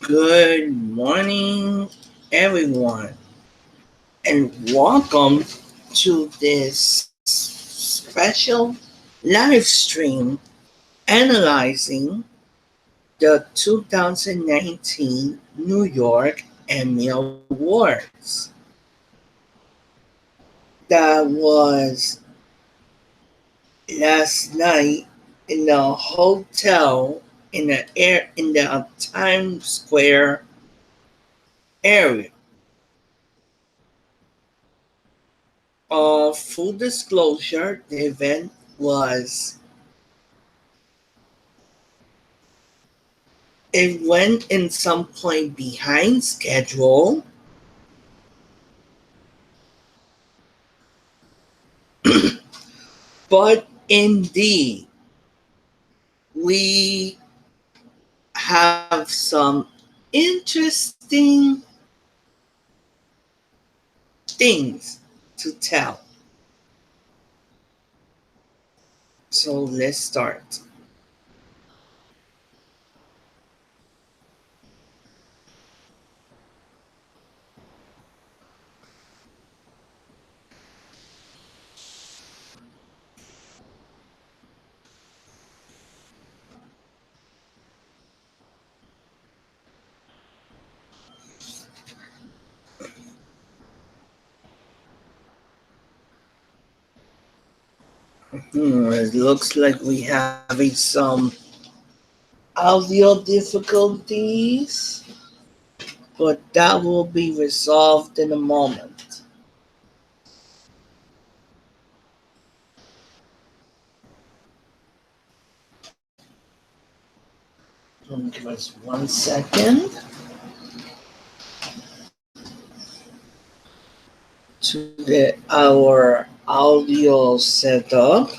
Good morning, everyone, and welcome to this special live stream analyzing the 2019 New York Emmy Awards. That was last night in a hotel in the Times Square area. Full disclosure, the event was it went in some point behind schedule, but indeed we have some interesting things to tell. So let's start. It looks like we having some audio difficulties, but that will be resolved in a moment. Give us 1 second to get our audio set up.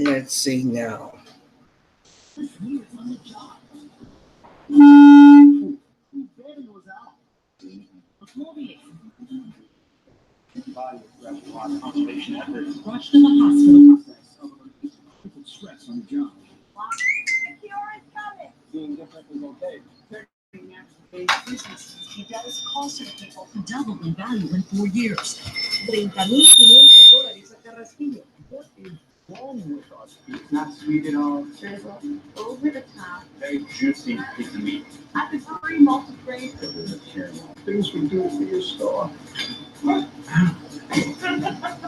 Let's see now. Conservation efforts rushed to the hospital. Stress on the job. Doing different is okay. He does closer to people who doubled in value in 4 years. $30,500 a carrasquillo. What is wrong with us? It's not sweet at all. Over the top. Very juicy, picky meat. Free multi-grain. Things we do for your store.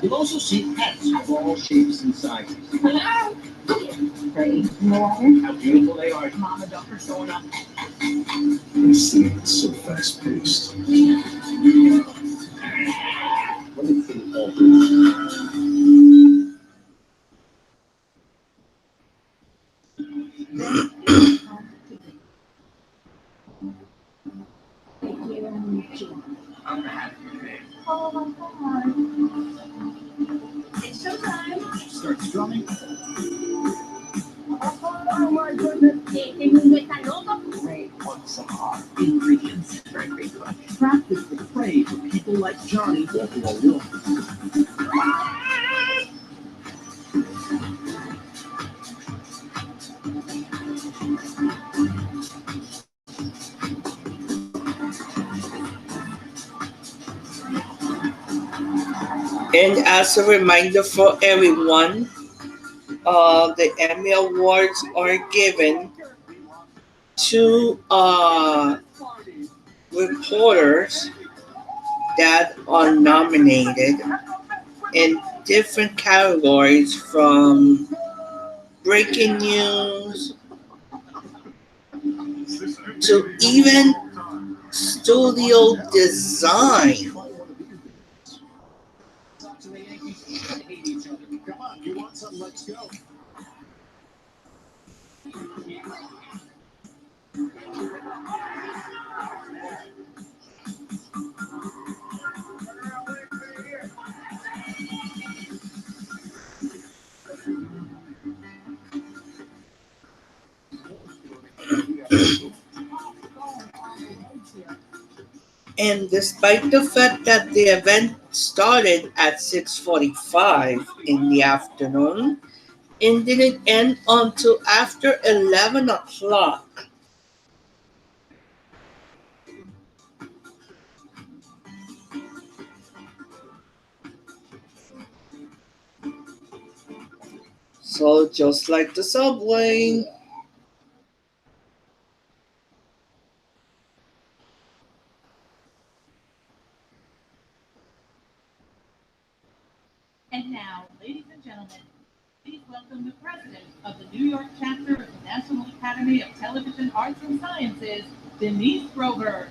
You'll also see pets of all shapes and sizes. Right. How beautiful they are. Mama duck are showing up. This thing is so fast paced. Let me see all It's showtime. Start strumming. Oh my goodness. Great on some hard ingredients. Very great cook. Practice the prey for people like Johnny. And as a reminder for everyone, the Emmy Awards are given to reporters that are nominated in different categories from breaking news to even studio design. Come on, you want some? Let's go. And despite the fact that the event started at 6:45 in the afternoon, it didn't end until after 11 o'clock. So just like the subway. And now, ladies and gentlemen, please welcome the president of the New York chapter of the National Academy of Television Arts and Sciences, Denise Grover.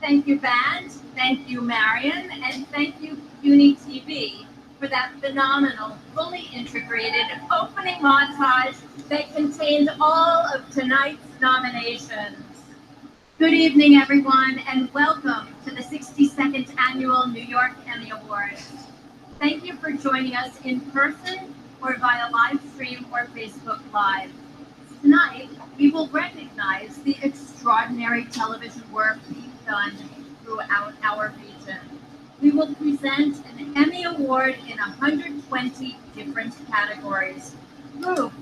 Thank you, Band. Thank you, Marion. And thank you, Uni TV, for that phenomenal, fully integrated opening montage that contained all of tonight's nominations. Good evening, everyone, and welcome to the 62nd Annual New York Emmy Awards. Thank you for joining us in person or via live stream or Facebook Live. Tonight, we will recognize the extraordinary television work we've done throughout our region. We will present an Emmy Award in 120 different categories. Luke.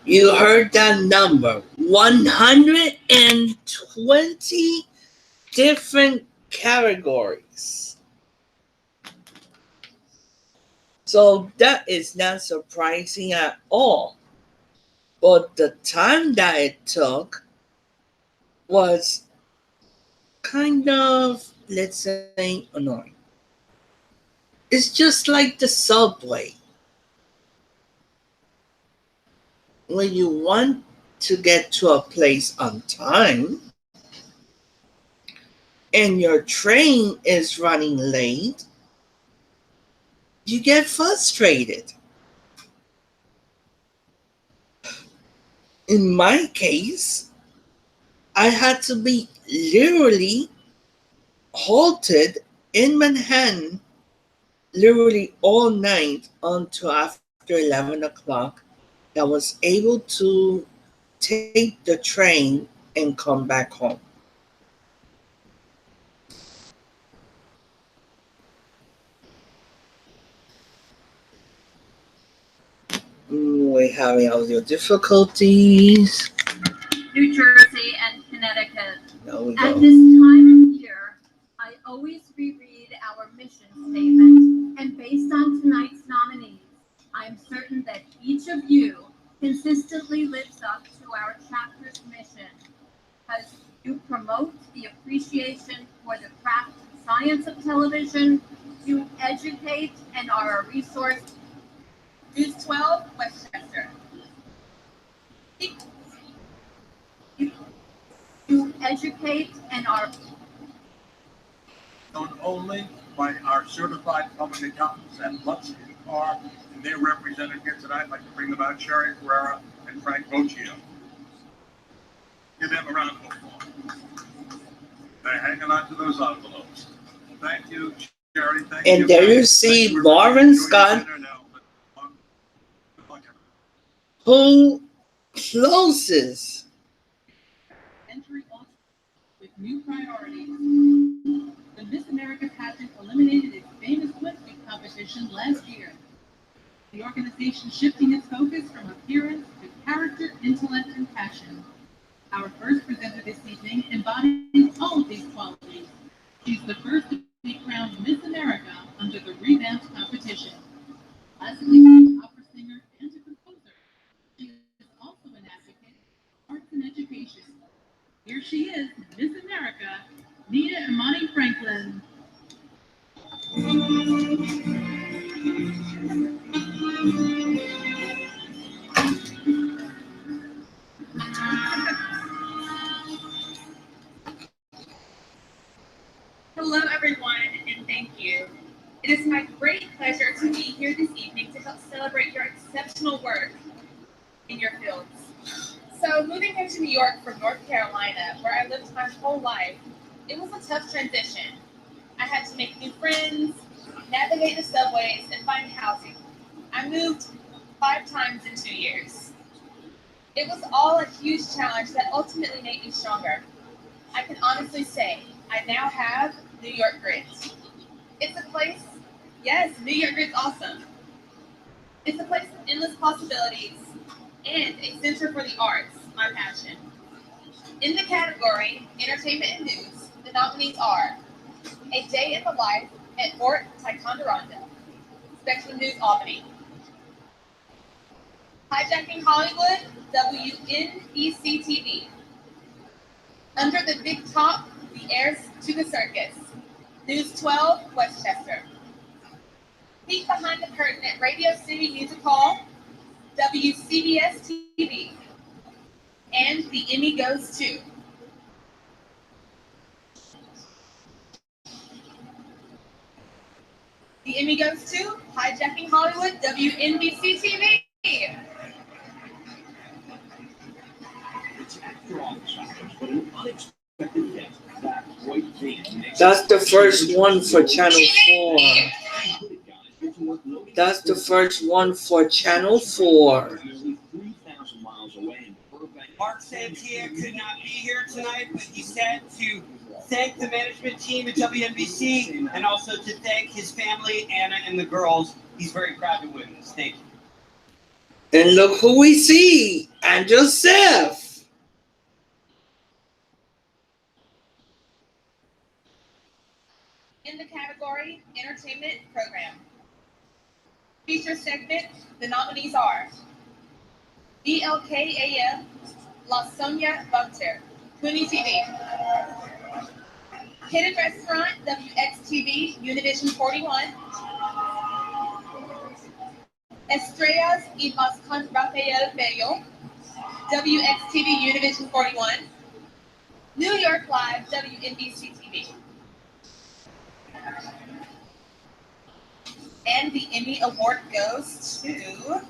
You heard that number. 120 different categories. So that is not surprising at all. But the time that it took was kind of, let's say, annoying. It's just like the subway. When you want to get to a place on time and your train is running late, you get frustrated. In my case, I had to be literally halted in Manhattan literally all night until after 11 o'clock that was able to take the train and come back home. We're having audio difficulties. New Jersey and Connecticut. There we At go. this time of year, I always reread our mission statement, and based on tonight's nominees, I am certain that each of you consistently lives up to our chapter's mission, as you promote the appreciation for the craft and science of television, you educate and are a resource. News 12, Westchester. You educate and are known only by our certified public accountants at Lutz and Carr, and they're represented here tonight. I'd like to bring them out, Sherry Ferreira and Frank Boccio. Give them a round of applause. They're hanging on to those envelopes. Thank you, Sherry. Thank you. And there you see Lauren Scott, who closes. Entry with new priorities. The Miss America pageant eliminated its famous lip-sync competition last year. The organization shifting its focus from appearance to character, intellect, and passion. Our first presenter this evening embodies all of these qualities. She's the first to be crowned Miss America under the revamped competition. Classically trained opera singer and a composer, she is also an advocate for arts and education. Here she is, Miss America, Nita Imani Franklin. Hello, everyone, and thank you. It is my great pleasure to be here this evening to help celebrate your exceptional work in your fields. So, moving here to New York from North Carolina, where I lived my whole life, It was a tough transition. I had to make new friends, navigate the subways, and find housing. I moved 5 times in 2 years. It was all a huge challenge that ultimately made me stronger. I can honestly say I now have New York grit. It's a place, yes, New York grit's awesome. It's a place of endless possibilities and a center for the arts, my passion. In the category Entertainment and News, the nominees are A Day in the Life at Fort Ticonderoga, Spectrum News Albany, Hijacking Hollywood, WNBC TV, Under the Big Top, The Heirs to the Circus, News 12, Westchester, Peek Behind the Curtain at Radio City Music Hall, WCBS TV, and the Emmy goes to The Emmy goes to Hijacking Hollywood, WNBC TV. That's the first one for Channel 4. That's the first one for Channel 4. Mark Santia could not be here tonight, but he said to thank the management team at WNBC and also to thank his family, Anna and the girls. He's very proud to witness. Thank you. And look who we see, and Joseph. In the category Entertainment Program, feature segment, the nominees are BLKAM, La Sonia Bunter, Cooney TV, Hidden Restaurant, WXTV, Univision 41, Estrellas y Más con Rafael Bello, WXTV, Univision 41, New York Live, WNBC TV. And the Emmy Award goes to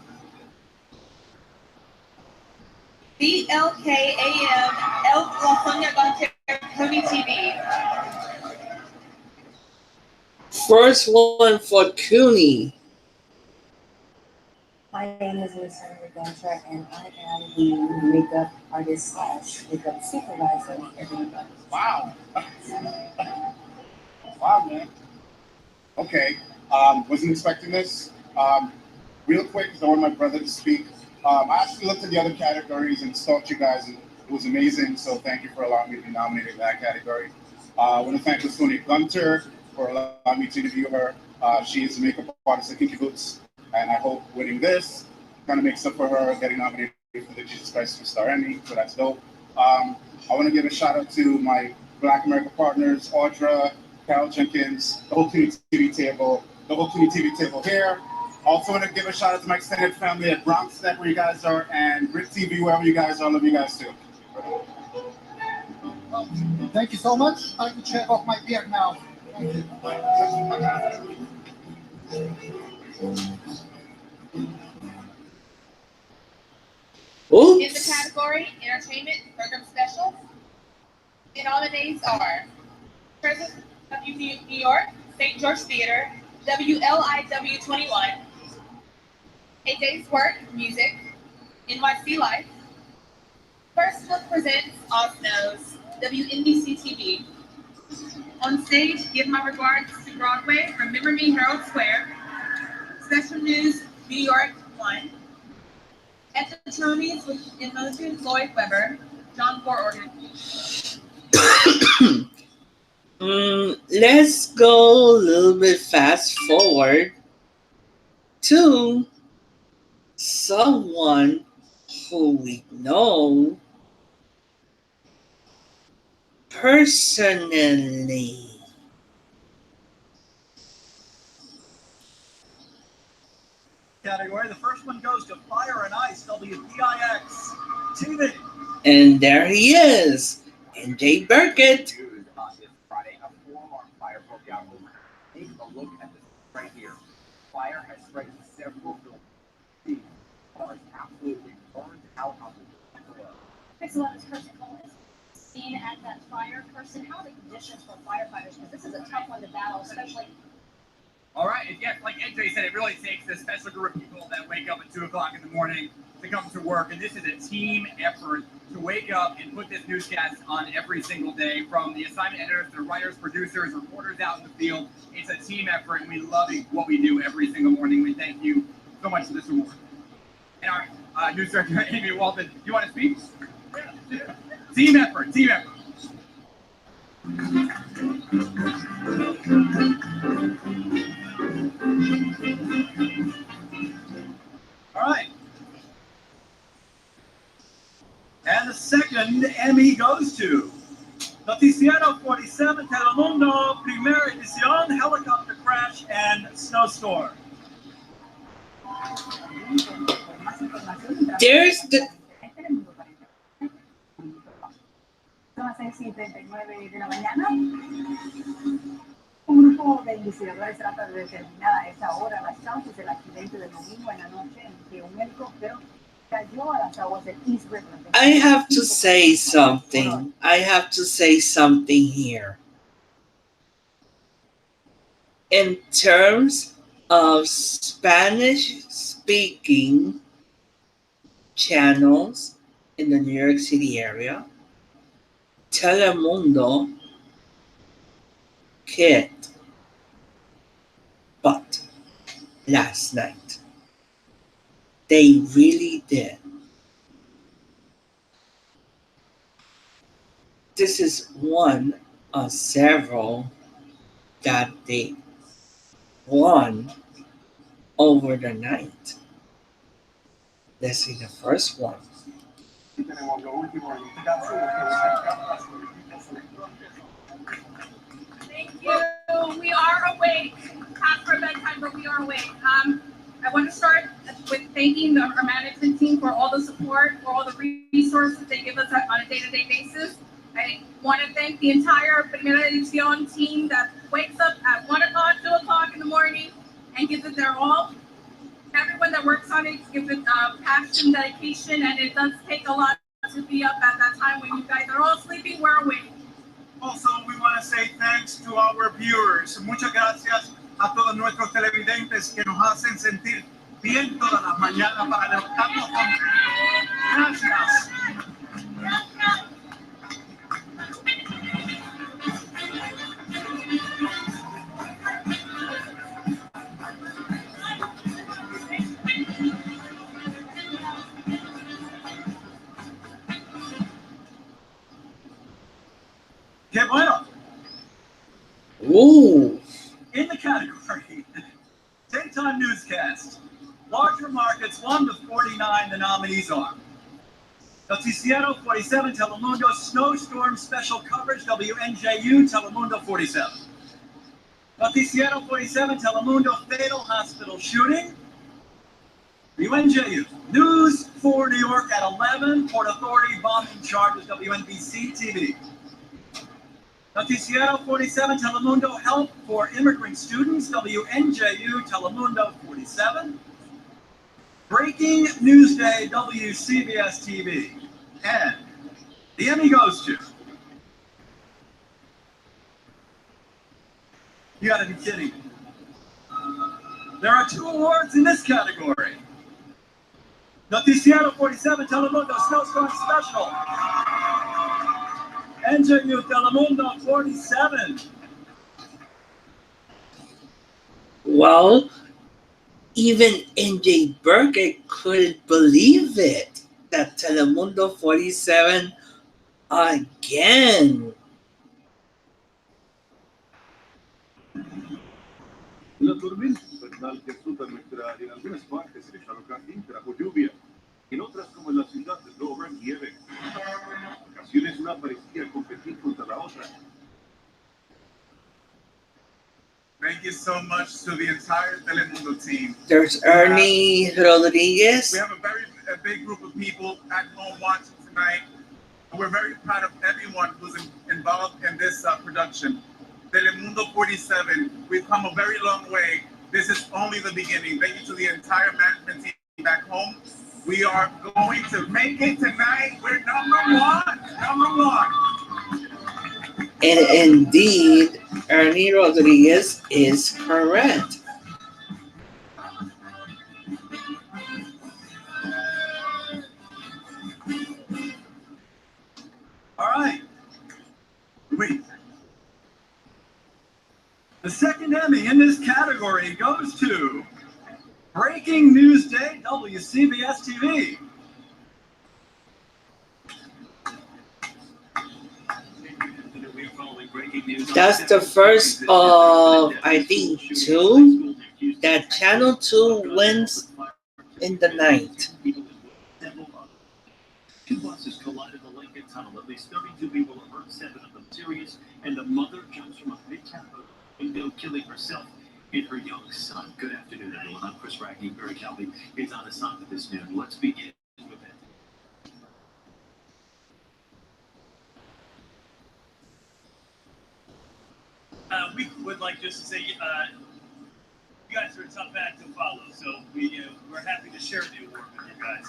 BLKAM, El La Sonia Bunter, Cooney TV. First one for Cooney. My name is Lucinda Gunter, and I am the makeup artist slash makeup supervisor for everybody. Wow. Wow, man. Okay. Wasn't expecting this. Real quick, because I want my brother to speak. I actually looked at the other categories and stalked you guys, and it was amazing. So thank you for allowing me to be nominated in that category. I want to thank Lucinda Gunter for allowing me to interview her. She is a makeup artist at Kinky Boots, and I hope winning this kind of makes up for her getting nominated for the Jesus Christ Superstar Emmy. So that's dope. I want to give a shout out to my Black America partners, Audra, Carol Jenkins, the whole Community TV table, here. Also want to give a shout out to my extended family at Bronxnet, where you guys are, and Rick TV, wherever you guys are. Love you guys too. Thank you so much. I can check off my beard now. Thank you. Oops. In the category Entertainment Program Special, the nominees are President of New York, St. George Theater, WLIW 21, A Day's Work, Music, NYC Life, First Look Presents Osnos, WNBC TV, On Stage, Give My Regards to Broadway, Remember Me, Herald Square, Special News, New York 1, At the Tonys with Imogen Lloyd Webber, John Ford Organ. Let's go a little bit fast forward to someone who we know personally. Category. The first one goes to Fire and Ice, WPIX TV. And there he is, NJ Burkett. Friday, a 4-alarm fire broke out. Take a look at this right here. Fire has spread to several buildings. Cars absolutely burned out on the below. There's a lot of person calling. The scene at that fire, Kirsten, how are the conditions for firefighters? Because this is a tough one to battle, especially. All right, yes, like NJ said, it really takes a special group of people that wake up at 2 o'clock in the morning to come to work, and this is a team effort to wake up and put this newscast on every single day, from the assignment editors to the writers, producers, reporters out in the field. It's a team effort, and we love what we do every single morning. We thank you so much for this award. And our news director, Amy Walton, do you want to speak? Team effort, team effort. All right. And the second Emmy goes to Noticiero 47 Telemundo, Primera Edición, Helicopter Crash and Snowstorm. There's the Son las 6:39 de la mañana. Un grupo de investigadores trata de determinar a esa hora las causas del accidente del domingo en la noche en que un helicóptero cayó a las aguas del East River. I have to say something. I have to say something here. In terms of Spanish speaking channels in the New York City area, Telemundo kicked butt last night. They really did. This is one of several that they won over the night. Let's see the first one. Thank you. We are awake. Past our bedtime, but we are awake. I want to start with thanking our management team for all the support, for all the resources they give us on a day-to-day basis. I want to thank the entire Primera Edición team that wakes up at 1 o'clock, 2 o'clock in the morning and gives it their all. Everyone that works on it gives it passion, dedication, and it does take a lot to be up at that time when you guys are all sleeping. We're awake. Also, we want to say thanks to our viewers. Muchas gracias a todos nuestros televidentes que nos hacen sentir bien todas las mañanas para levantarnos contentos. Gracias. Que bueno. Ooh. In the category, daytime newscast, larger markets 1 to 49, the nominees are Noticiero 47 Telemundo Snowstorm Special Coverage, WNJU Telemundo 47. Noticiero 47 Telemundo Fatal Hospital Shooting, WNJU. News for New York at 11, Port Authority Bombing Charges, WNBC TV. Noticiero 47 Telemundo Help for Immigrant Students, WNJU Telemundo 47. Breaking News Day, WCBS TV. And the Emmy goes to... You gotta be kidding. There are 2 awards in this category. Noticiero 47 Telemundo Snowstorm Special. NJU Telemundo 47. Well, even NJ Burger couldn't believe it that Telemundo 47 again. La tormenta invernal que azota nuestra área en algunas partes se Charlotte trajo lluvia, en otras como en la ciudad de Dover nieve. En ocasiones una parecía competir contra la otra. Thank you so much to the entire Telemundo team. There's Ernie Rodriguez. We have a big group of people at home watching tonight. And we're very proud of everyone who's involved in this production. Telemundo 47, we've come a very long way. This is only the beginning. Thank you to the entire management team back home. We are going to make it tonight. We're number one. Number one. And indeed, Ernie Rodriguez is correct. All right. Wait. The second Emmy in this category goes to Breaking News Day, WCBS TV. That's the first of, I think, two that Channel 2 wins in the night. Two buses collided the Lincoln Tunnel. At least 32 people are hurt, 7 of them serious, and the mother jumps from a midtown window, killing herself and her young son. Good afternoon, everyone. I'm Chris Rackney. Barry Calvi is on assignment this noon. Let's begin with it. We would like just to say, you guys are a tough act to follow, so we're happy to share the award with you guys.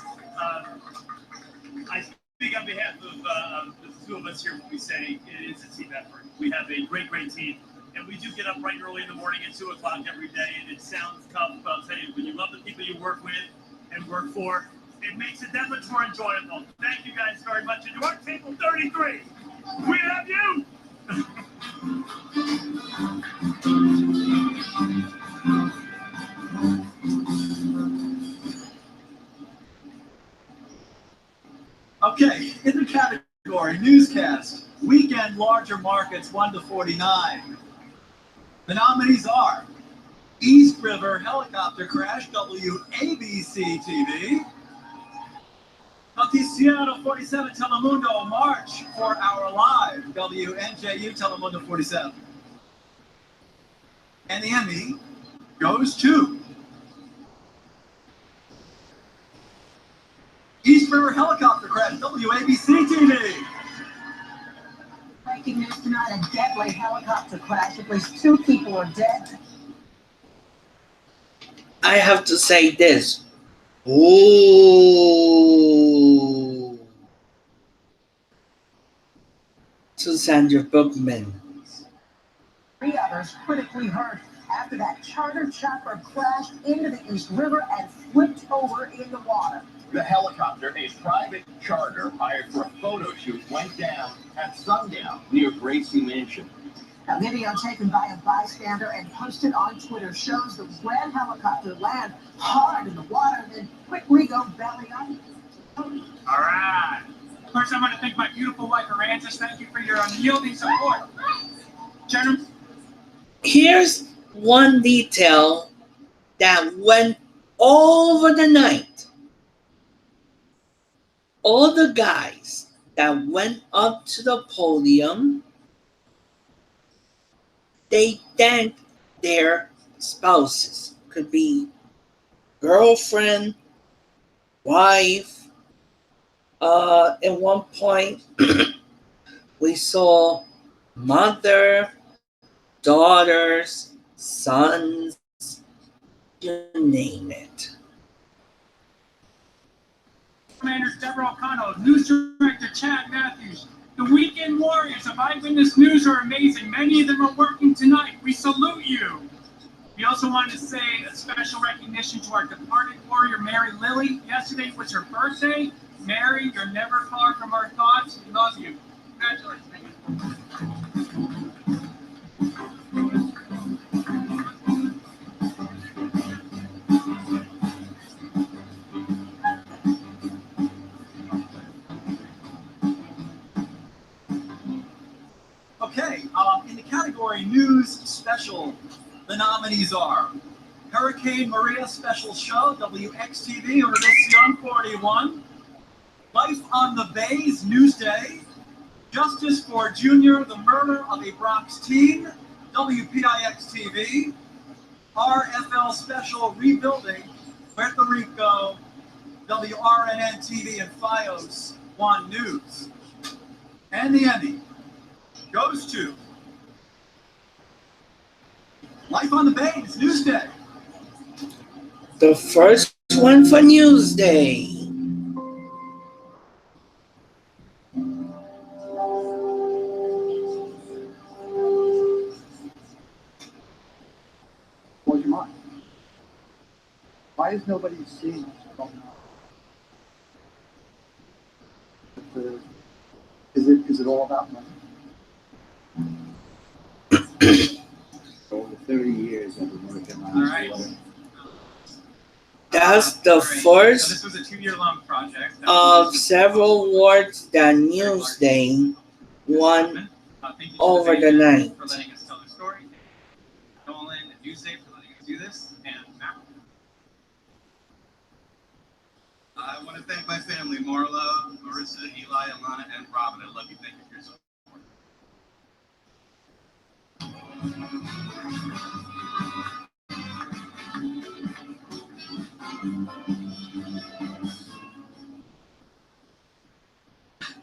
I speak on behalf of the two of us here when we say it's a team effort. We have a great, great team, and we do get up right early in the morning at 2 o'clock every day, and it sounds tough, but I'll tell you, when you love the people you work with and work for, it makes it that much more enjoyable. Thank you guys very much. And to our table 33, we have you! Okay, in the category Newscast, Weekend Larger Markets 1 to 49. The nominees are East River Helicopter Crash, WABC TV. Noticiero 47 Telemundo March 4 Hour Live, WNJU Telemundo 47. And the Emmy goes to East River Helicopter Crash, WABC TV. Breaking news tonight, a deadly helicopter crash. At least 2 people are dead. I have to say this. Ooh. To Sandra Bookman. 3 others critically hurt after that charter chopper crashed into the East River and flipped over in the water. The helicopter, a private charter hired for a photo shoot, went down at sundown near Gracie Mansion. A video taken by a bystander and posted on Twitter shows the red helicopter land hard in the water and then quickly go belly up. All right. First, I want to thank my beautiful wife, Arancas. Thank you for your unyielding support. Gentlemen. Here's one detail that went over the night. All the guys that went up to the podium, they thanked their spouses. Could be girlfriend, wife. At one point, we saw mother, daughters, sons, you name it. Commanders Deborah O'Connell, News Director Chad Matthews. The Weekend Warriors of Eyewitness News are amazing. Many of them are working tonight. We salute you. We also want to say a special recognition to our departed warrior, Mary Lilly. Yesterday was her birthday. Mary, you're never far from our thoughts. We love you. Congratulations. Okay, in the category News Special, the nominees are Hurricane Maria Special Show, WXTV, Univision 41, Life on the Bays Newsday, Justice for Junior, the Murder of a Bronx Teen, WPIX TV, RFL Special Rebuilding, Puerto Rico, WRNN TV, and FiOS 1 News. And the Emmy goes to Life on the Bays Newsday. The first one for Newsday. Why is nobody seeing what's going on? Is it all about money? For over 30 years I've been working on All this right. water. That's the All right. So first this was a 2-year-long project. of several awards that Newsday won Thank you to over the band night. for letting us tell their story. Nolan and Newsday for letting us do this. And Matt. I want to thank my family, Marla, Marissa, Eli, Alana, and Robin. I love you. Thank you for your support.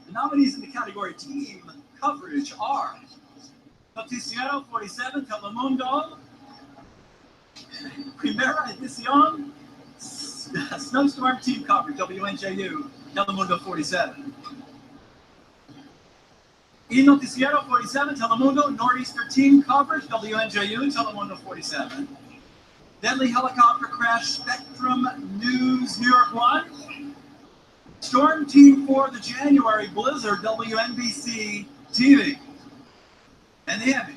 The nominees in the category team coverage are Noticiero 47 Telemundo, Primera Edición, Snowstorm Team Coverage, WNJU, Telemundo 47. Y Noticiero 47 Telemundo, Northeaster Team Coverage, WNJU, Telemundo 47. Deadly Helicopter Crash, Spectrum News, New York 1. Storm Team 4, the January Blizzard, WNBC TV. And the Emmy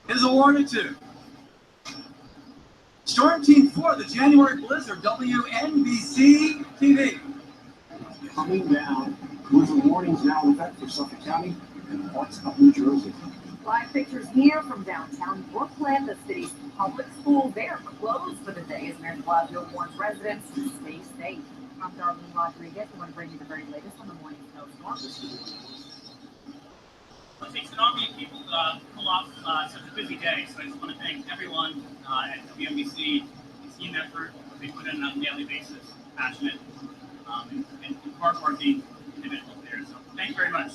is awarded to Storm Team 4, the January Blizzard, WNBC TV. Coming down, blizzard warnings now in effect for Suffolk County and parts of New Jersey. Live pictures here from downtown Brooklyn. The city's public schools, they are closed for the day as Mayor de Blasio warns residents to stay safe. I'm Darlene Rodriguez. I want to bring you the very latest on the morning snowstorm. It takes an army of people to pull off such a busy day, so I just want to thank everyone at WNBC, the team effort they put in on a daily basis, passionate and hardworking individuals there. So thank you very much.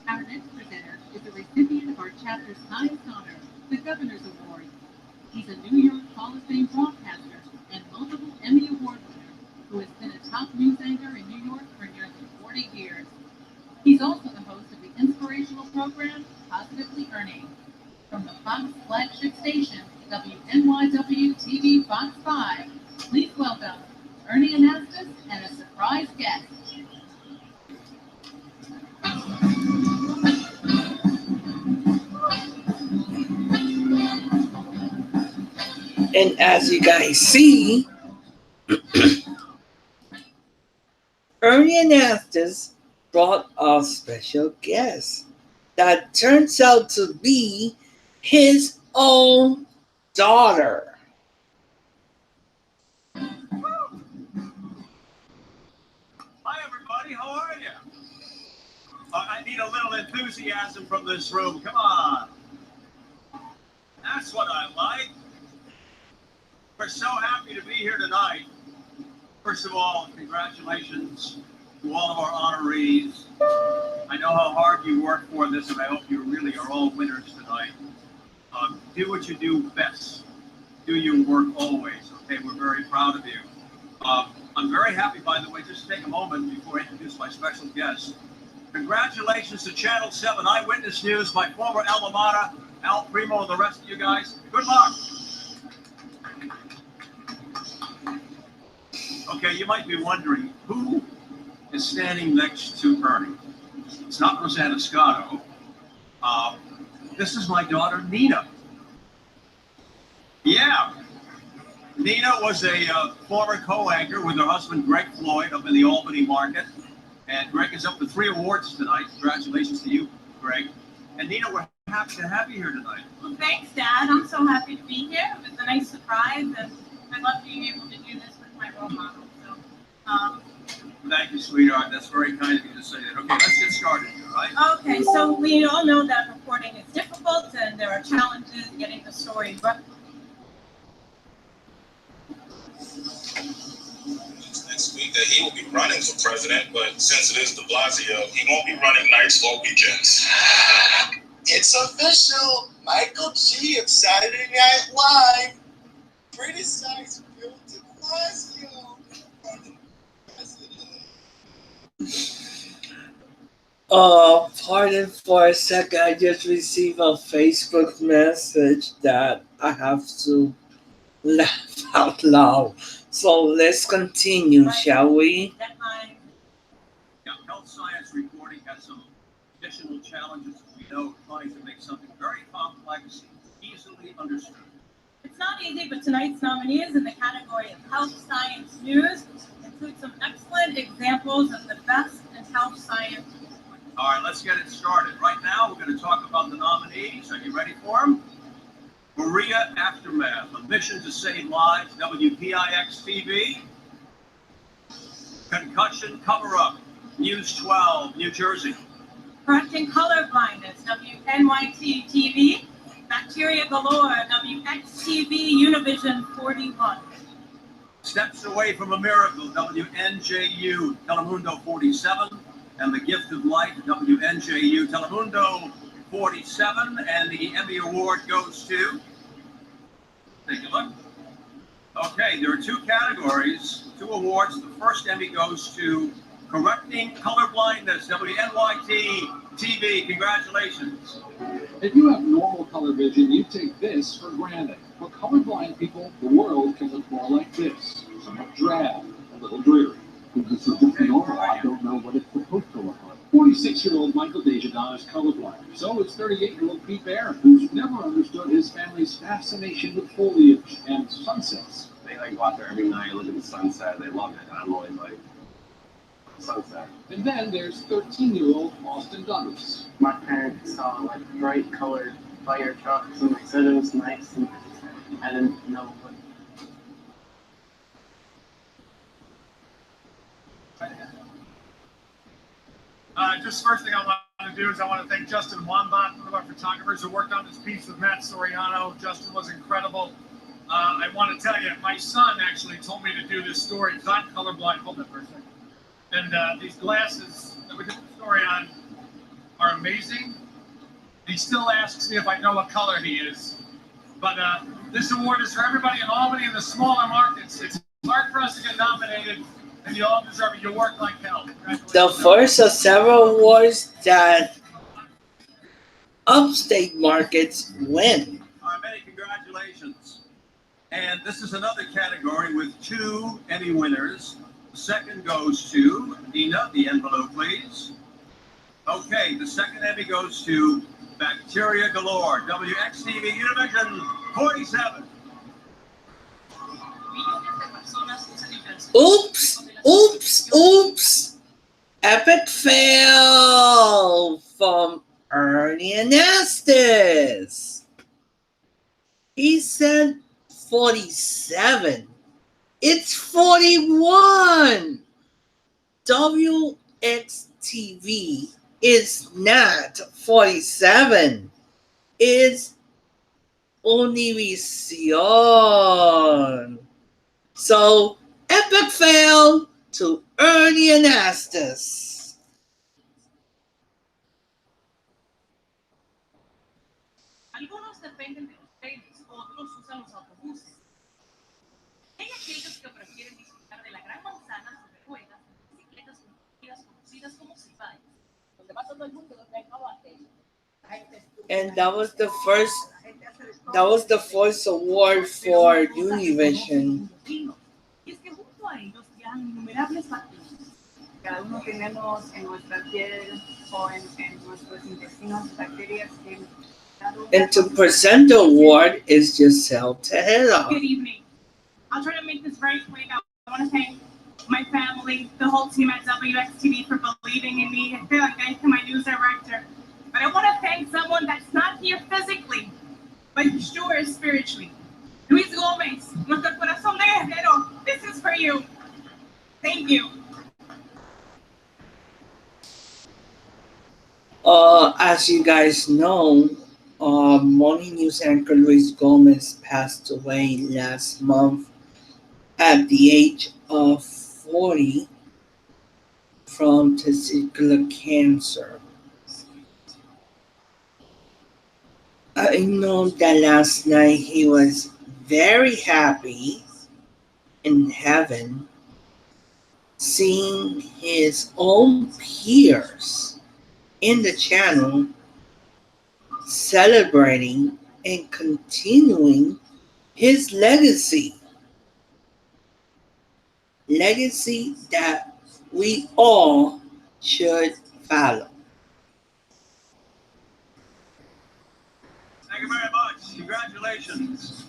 Our next presenter is a recipient of our chapter's highest honor, the Governor's Award. He's a New York Hall of Fame broadcaster and multiple Emmy Award winner who has been a top news anchor in New York for nearly 40 years. He's also the host of the inspirational program, Positively Earning. From the Fox flagship station, WNYW TV Fox 5, please welcome Ernie Anastas and a surprise guest. And as you guys see, Ernie Anastas brought a special guest that turns out to be his own daughter. Hi, everybody. How are you? I need a little enthusiasm from this room. Come on. That's what I like. We're so happy to be here tonight. First of all, congratulations to all of our honorees. I know how hard you worked for this, and I hope you really are all winners tonight. Do what you do best. Do your work always. Okay, we're very proud of you. I'm very happy, by the way, just take a moment before I introduce my special guest. Congratulations to Channel 7 Eyewitness News, my former alma mater, Al Primo, and the rest of you guys. Good luck. Okay, you might be wondering, who is standing next to Ernie? It's not Rosanna Scotto. This is my daughter, Nina. Yeah. Nina was a former co-anchor with her husband, Greg Floyd, up in the Albany market. And Greg is up for 3 awards tonight. Congratulations to you, Greg. And Nina, we're happy to have you here tonight. Well, thanks, Dad. I'm so happy to be here. It was a nice surprise, and I love being able to do this with my role model. So, Thank you, sweetheart. That's very kind of you to say that. Okay, let's get started here, right? okay, so we all know that reporting is difficult, and there are challenges getting the story. But next week that he will be running for president, but since it is de Blasio, he won't be running nights or weekends. It's official. Michael G of Saturday Night Live criticized Bill de Blasio for the president. Pardon for a second. I just received a Facebook message that I have to laugh out loud. So let's continue, shall we? Yeah, health science reporting has some additional challenges. We know trying to make something very complex easily understood. It's not easy, but tonight's nominees in the category of health science news include some excellent examples of the best in health science. All right, let's get it started. Right now, we're going to talk about the nominees. Are you ready for them? Maria Aftermath, a mission to save lives, WPIX TV. Concussion cover-up, News 12, New Jersey. Correcting color blindness, WNYT TV. Bacteria galore, WXTV Univision 41. Steps away from a miracle, WNJU Telemundo 47. And the gift of life, WNJU Telemundo 47. And the Emmy Award goes to... Take a look. Okay, there are two categories, two awards. The first Emmy goes to Correcting Colorblindness, WNYT TV. Congratulations. If you have normal color vision, you take this for granted. For colorblind people, the world can look more like this. Somewhat drab, a little dreary. If this is just normal, I don't know what it's supposed to look like. 46-year-old Michael Desjardins is colorblind. So is 38-year-old Pete Barron, who's never understood his family's fascination with foliage and sunsets. They like go out there every night, look at the sunset. They love it. And I'm always like, sunset. And then there's 13-year-old Austin Douglas. My parents saw like bright colored fire trucks and they said it was nice and I didn't know what. Just first thing I want to do is I want to thank Justin Wambach, one of our photographers who worked on this piece with Matt Soriano. Justin was incredible. I want to tell you, my son actually told me to do this story. He's not colorblind. Hold it for a second. And these glasses that we did the story on are amazing. He still asks me if I know what color he is. But this award is for everybody in Albany and the smaller markets. It's hard for us to get nominated, and you all deserve it. You work like hell. The first of several awards that upstate markets win. All right, many congratulations. And this is another category with two Emmy winners. The second goes to Nina. The envelope, please. Okay, the second Emmy goes to Bacteria Galore, WXTV Univision 47. Oops. Epic fail from Ernie Anastas. He said 47. It's 41. WXTV is not 47. It's Univision. So, epic fail to Ernie Anastas. Algunos dependen de los trenes, otros usan los autobuses. Hay aquellos que prefieren disfrutar de la gran manzana sobre ruedas, bicicletas conocidas como cipadas, donde va todo el mundo donde hay caballos. And that was the first award for Univision. Y es que junto a ellos viajan innumerables bacterias. Cada uno tenemos en nuestra piel o en nuestros intestinos bacterias que... And to present the award is Giselle Tejeda. Good evening. I'll try to make this very quick. I want to thank my family, the whole team at WXTV for believing in me. I feel like thanks to my news director. But I want to thank someone that's not here physically, but sure spiritually. Luis Gomez, nuestro corazón de guerrero. This is for you. Thank you. As you guys know, morning news anchor Luis Gomez passed away last month at the age of 40 from testicular cancer. I know that last night he was very happy in heaven seeing his own peers in the channel, celebrating and continuing his legacy. Legacy that we all should follow. Thank you very much. Congratulations.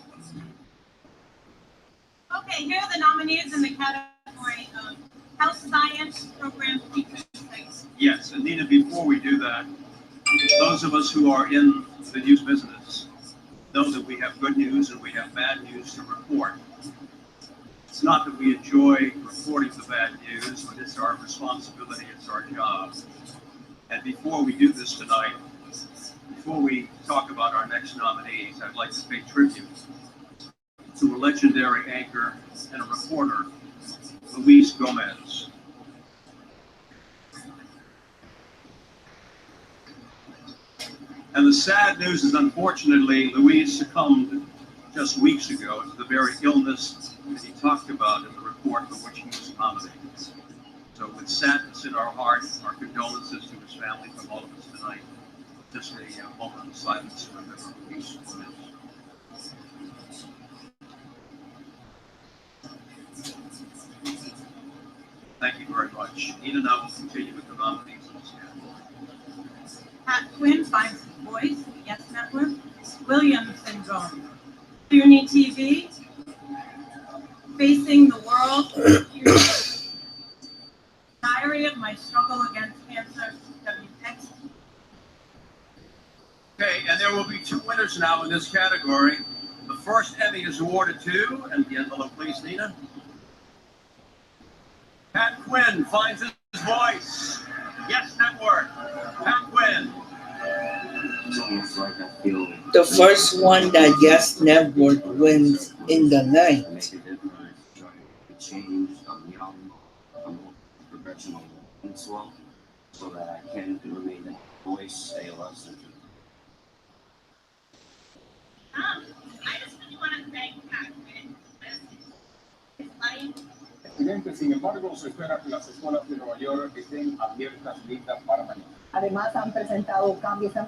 Okay, here are the nominees in the category of Health Science Program Teachers. Yes, and Nina, before we do that, those of us who are in the news business know that we have good news and we have bad news to report. It's not that we enjoy reporting the bad news, but it's our responsibility, it's our job. And before we do this tonight, before we talk about our next nominees, I'd like to pay tribute to a legendary anchor and a reporter, Luis Gomez. And the sad news is, unfortunately, Luis succumbed just weeks ago to the very illness that he talked about in the report for which he was nominated. So with sadness in our hearts, our condolences to his family from all of us tonight. Just a moment of silence to remember Luis Gomez. Thank you very much. Nina and I will continue with the nominees in this category. Pat Quinn finds his voice, the Yes Network. William Syndrome. Uni TV. Facing the World. Diary of My Struggle Against Cancer, WX. Okay, and there will be two winners now in this category. The first Emmy is awarded to, and the envelope, please, Nina. Pat Quinn finds his voice. Yes Network. Pat Quinn. The first one that Yes Network wins in the night. So that I can remain a voice ALS. I just really want to thank Pat Quinn. His life. Presidente, sin embargo, se espera que las escuelas de Nueva York estén abiertas listas para mañana. Además, han presentado cambios en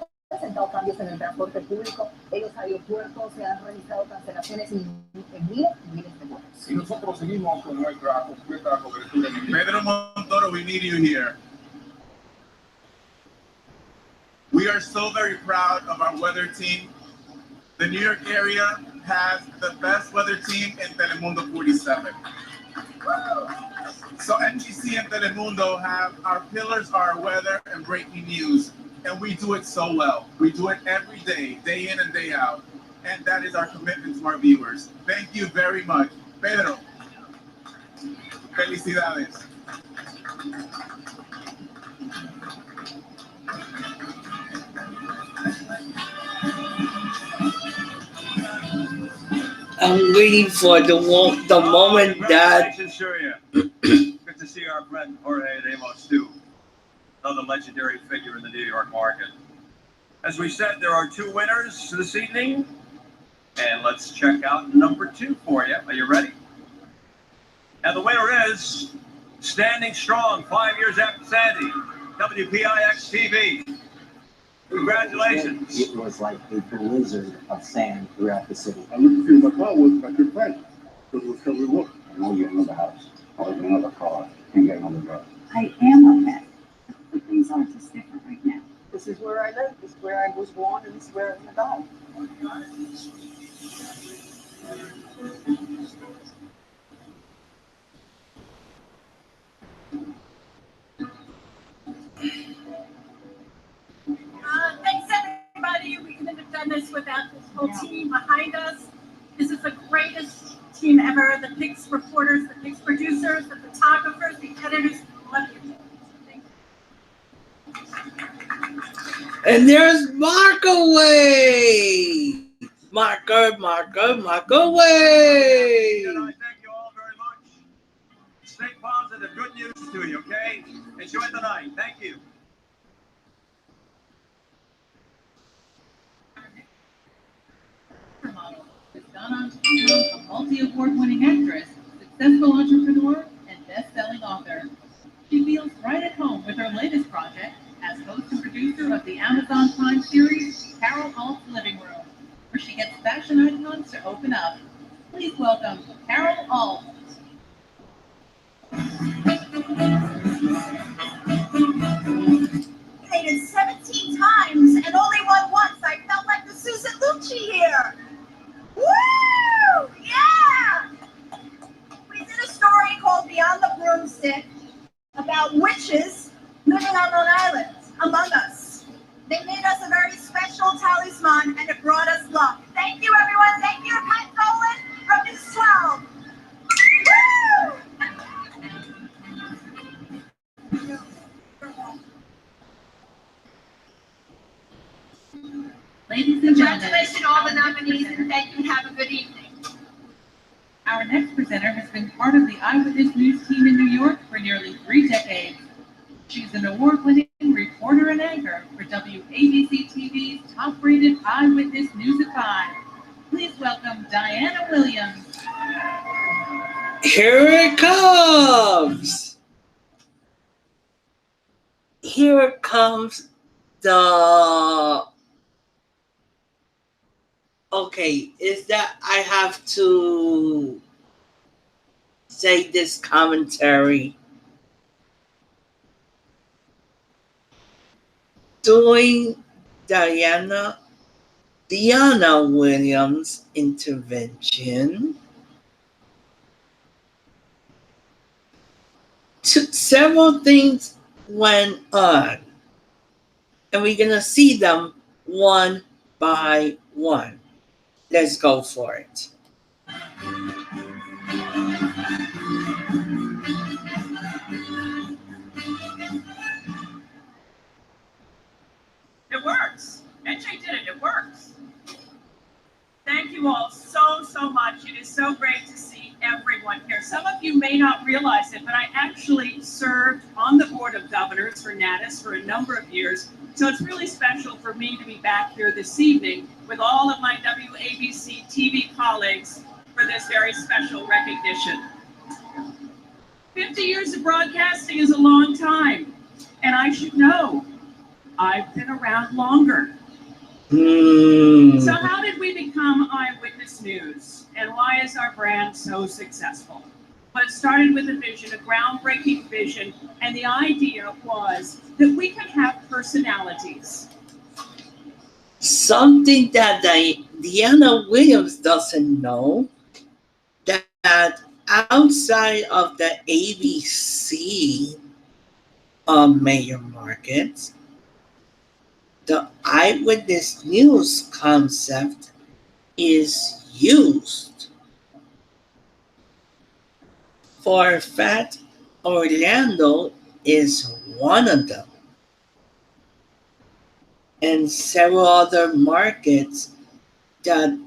el transporte público, en los aeropuertos se han realizado cancelaciones en miles y miles de vuelos. Y nosotros seguimos con nuestra completa cobertura. Pedro Montoro, we need you here. We are so very proud of our weather team. The New York area has the best weather team in Telemundo 47. So NBC and Telemundo have our pillars, our weather, and breaking news. And we do it so well. We do it every day, day in and day out. And that is our commitment to our viewers. Thank you very much. Pedro, felicidades. I'm waiting for the moment that. Good to see our friend Jorge Ramos too. Another legendary figure in the New York market. As we said, there are two winners this evening. And let's check out number 2 for you. Are you ready? And the winner is standing strong 5 years after Sandy, WPIX TV. Congratulations. It was like a blizzard of sand throughout the city. I looked to see my car was a good friend. Because it was covered with I want to get another house. I want another car and get another drug. I am a mess. But things are just different right now. This is where I live, this is where I was born, and this is where I'm going to die. Thanks everybody. We couldn't have done this without this whole team behind us. This is the greatest team ever. The Pix reporters, the Pix producers, the photographers, the editors. Love you. And there's Markaway. Markaway. Thank you all very much. Stay positive. Good news to you, okay? Enjoy the night. Thank you. Has gone on to become a multi-award-winning actress, successful entrepreneur, and best-selling author. She feels right at home with her latest project as host and producer producer of the Amazon Prime series, Carol Alt's Living Room, where she gets fashion icons to open up. Please welcome Carol Alt. Played 17 times and only won once. I felt like the Susan Lucci here. Woo! Yeah! We did a story called Beyond the Broomstick about witches living on Long Island among us. They made us a very special talisman and it brought us luck. Thank you, everyone. Thank you, Pat Dolan from News 12. Woo! Ladies and gentlemen, Congratulations to all the nominees and thank you. Have a good evening. our next presenter has been part of the Eyewitness News team in New York for nearly 3 decades. She's an award-winning reporter and anchor for WABC TV's top-rated Eyewitness News at 5. Please welcome Diana Williams. Here it comes. Here comes the... Okay, is that I have to say this commentary during Diana Williams' intervention. Several things went on, and we're gonna see them one by one. Let's go for it. It works. NJ did it. It works. Thank you all so much. It is so great to see everyone here. Some of you may not realize it, but I actually served on the Board of Governors for NATIS for a number of years. So it's really special for me to be back here this evening with all of my WABC TV colleagues for this very special recognition. 50 years of broadcasting is a long time, and I should know. I've been around longer. So how did we become Eyewitness News? And why is our brand so successful? Well, it started with a vision, a groundbreaking vision, and the idea was that we could have personalities. Something that Diana Williams doesn't know, that outside of the ABC major markets, the Eyewitness News concept is used. For a fact, Orlando is one of them. And several other markets that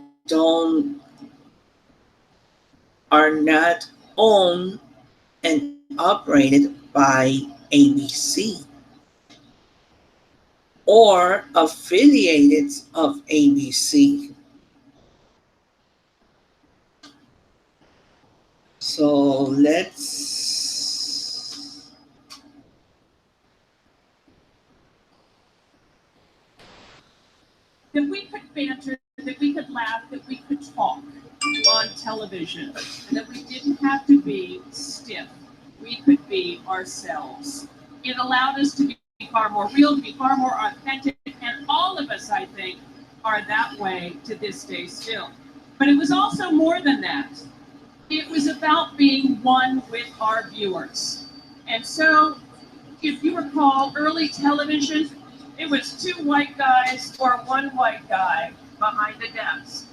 are not owned and operated by ABC or affiliated of ABC. So let's that we could banter, that we could laugh, that we could talk on television, and that we didn't have to be stiff. We could be ourselves. It allowed us to be far more real, to be far more authentic, and all of us, I think, are that way to this day still. But it was also more than that. It was about being one with our viewers. And so, if you recall early television, it was 2 white guys or 1 white guy behind the desk.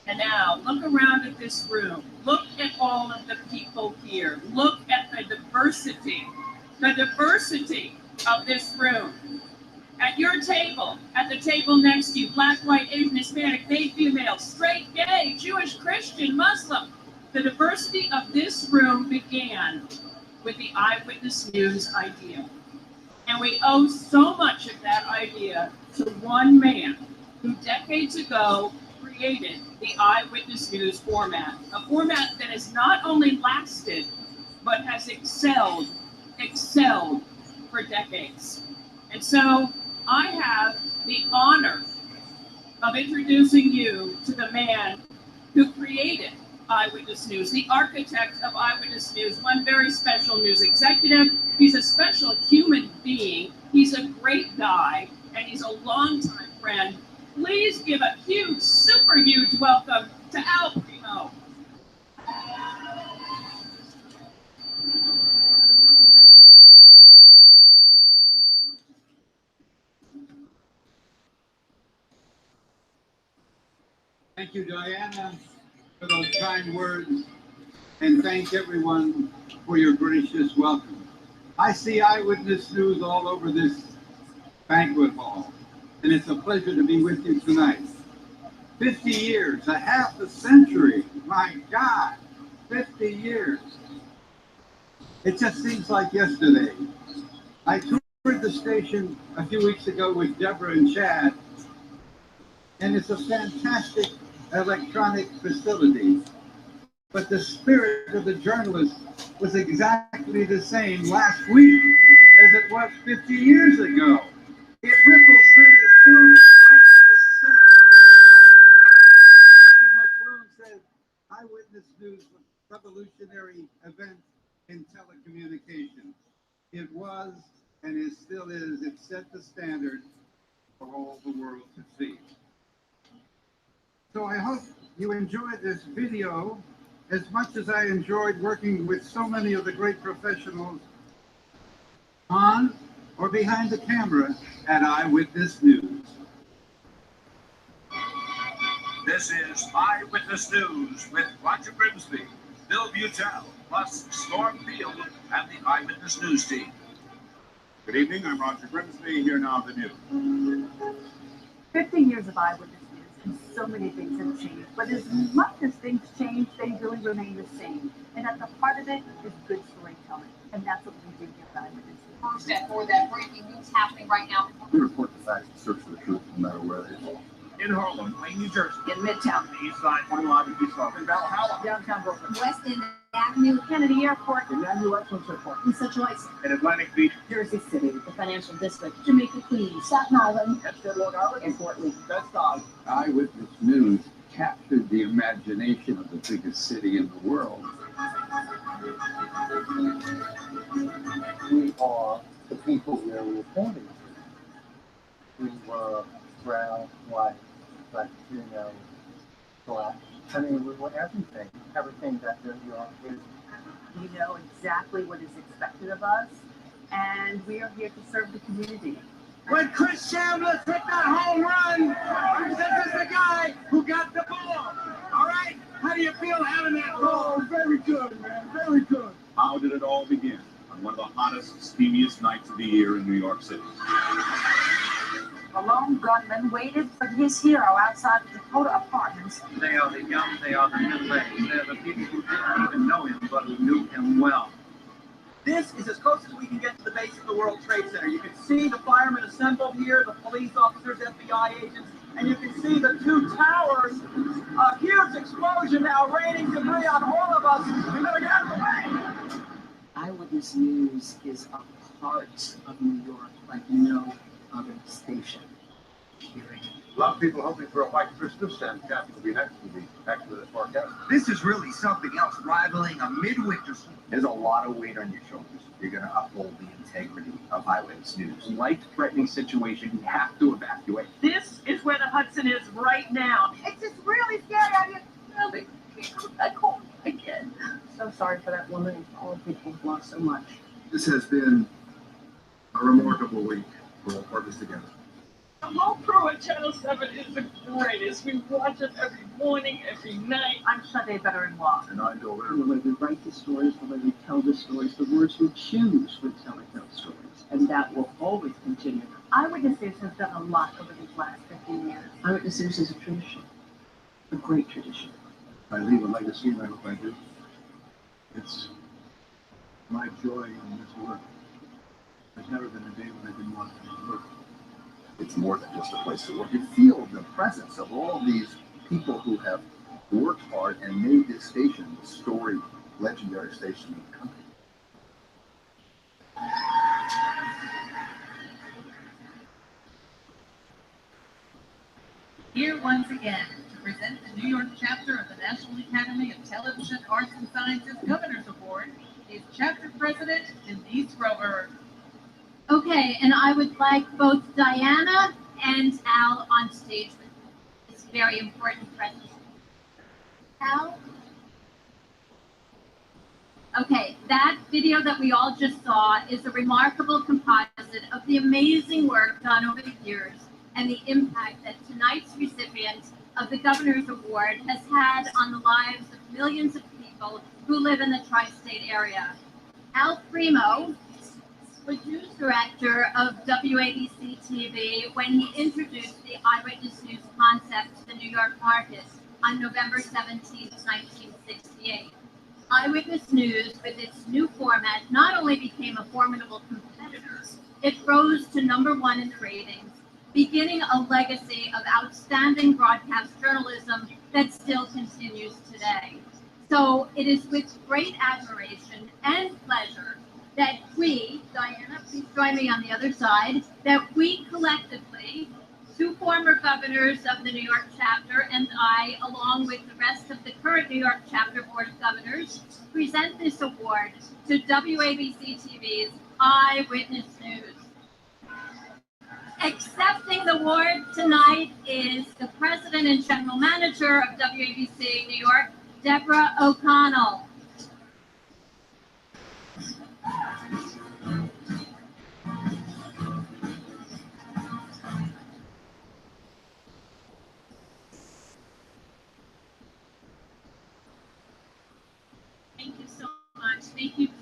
And now, look around at this room. Look at all of the people here. Look at the diversity of this room. At your table, at the table next to you, Black, white, Asian, Hispanic, gay, female, straight, gay, Jewish, Christian, Muslim. The diversity of this room began with the Eyewitness News idea. And we owe so much of that idea to one man who decades ago created the Eyewitness News format, a format that has not only lasted, but has excelled for decades. And so I have the honor of introducing you to the man who created Eyewitness News, the architect of Eyewitness News, one very special news executive. He's a special human being. He's a great guy, and he's a longtime friend. Please give a huge, super huge welcome to Al Primo. Thank you, Diana, for those kind words, and thank everyone for your gracious welcome. I see Eyewitness News all over this banquet hall, and it's a pleasure to be with you tonight. 50 years, a half a century, my God, 50 years. It just seems like yesterday. I toured the station a few weeks ago with Deborah and Chad, and it's a fantastic electronic facility. But the spirit of the journalist was exactly the same last week as it was 50 years ago. It ripples through the building right to the set every night. Marshall McLuhan said, Eyewitness News was a revolutionary event in telecommunications. It was, and it still is, it set the standard for all the world to see. So I hope you enjoyed this video as much as I enjoyed working with so many of the great professionals on or behind the camera at Eyewitness News. This is Eyewitness News with Roger Grimsby, Bill Butel, plus Storm Field and the Eyewitness News team. Good evening, I'm Roger Grimsby, here now the news. 15 years of Eyewitness News, and so many things have changed. But as much as things change, they really remain the same. And at the heart of it is good storytelling. And that's what we do here at Eyewitness News. First step for that breaking news happening right now. We report the facts and search for the truth no matter where it is. In Harlem, Wayne, New Jersey. In Midtown. The East Side, 21 and East Side. In Valhalla. Downtown Brooklyn. West End Avenue, Kennedy Airport. Emmanuel Airport. In Central Ice. In Atlantic Beach. Jersey City. The Financial District. Jamaica, Queens. Staten Island. Hempstead, Long Island. And Fort Lee. Bed-Stuy. Eyewitness News captured the imagination of the biggest city in the world. We are the people we are reporting to. We were brown, white, Latino, black. I mean, we were everything. Everything that New York is. We know exactly what is expected of us, and we are here to serve the community. When Chris Chambliss hit that home run, this is the guy who got the ball. All right? How do you feel having that ball? Oh, very good, man, very good. How did it all begin? On one of the hottest, steamiest nights of the year in New York City. A lone gunman waited for his hero outside the Dakota Apartments. They are the young, they are the middle-aged. They are the people who didn't even know him, but who knew him well. This is as close as we can get to the base of the World Trade Center. You can see the firemen assembled here, the police officers, FBI agents, and you can see the two towers. A huge explosion now raining debris on all of us. We better get out of the way. Eyewitness News is a part of New York like no other station. A lot of people hoping for a white Christmas, and Kathy will be next to be back to the forecast. This is really something else, rivaling a midwinter storm. There's a lot of weight on your shoulders if you're going to uphold the integrity of Eyewitness News. Life-threatening situation, you have to evacuate. This is where the Hudson is right now. It's just really scary out here. Really, can't come back home again. So sorry for that woman and all the people who've lost so much. This has been a remarkable week for all parties together. The whole crew at Channel 7 is the greatest. We watch it every morning, every night. I'm sure they better in law. And I know The way we write the stories, the way we tell the stories, the words we choose when telling those stories. And that will always continue. Eyewitness News has done a lot over these last 15 years. Eyewitness News is a tradition, a great tradition. I leave a legacy, and I hope I do. It's my joy in this work. There's never been a day when I didn't want to work. It's more than just a place to work. You feel the presence of all these people who have worked hard and made this station the storied, legendary station in the country. Here once again to present the New York chapter of the National Academy of Television Arts and Sciences Governor's Award is chapter president Denise Rover. Okay, and I would like both Diana and Al on stage with this very important presentation. Al? Okay, that video that we all just saw is a remarkable composite of the amazing work done over the years and the impact that tonight's recipient of the Governor's Award has had on the lives of millions of people who live in the tri-state area. Al Primo was news director of WABC TV when he introduced the Eyewitness News concept to the New York market on November 17, 1968. Eyewitness News, with its new format, not only became a formidable competitor, it rose to #1 in the ratings, beginning a legacy of outstanding broadcast journalism that still continues today. So it is with great admiration and pleasure that we, Diana, please join me on the other side, that we collectively, two former governors of the New York chapter and I, along with the rest of the current New York chapter board of governors, present this award to WABC TV's Eyewitness News. Accepting the award tonight is the president and general manager of WABC New York, Deborah O'Connell. Thank you so much. Thank you to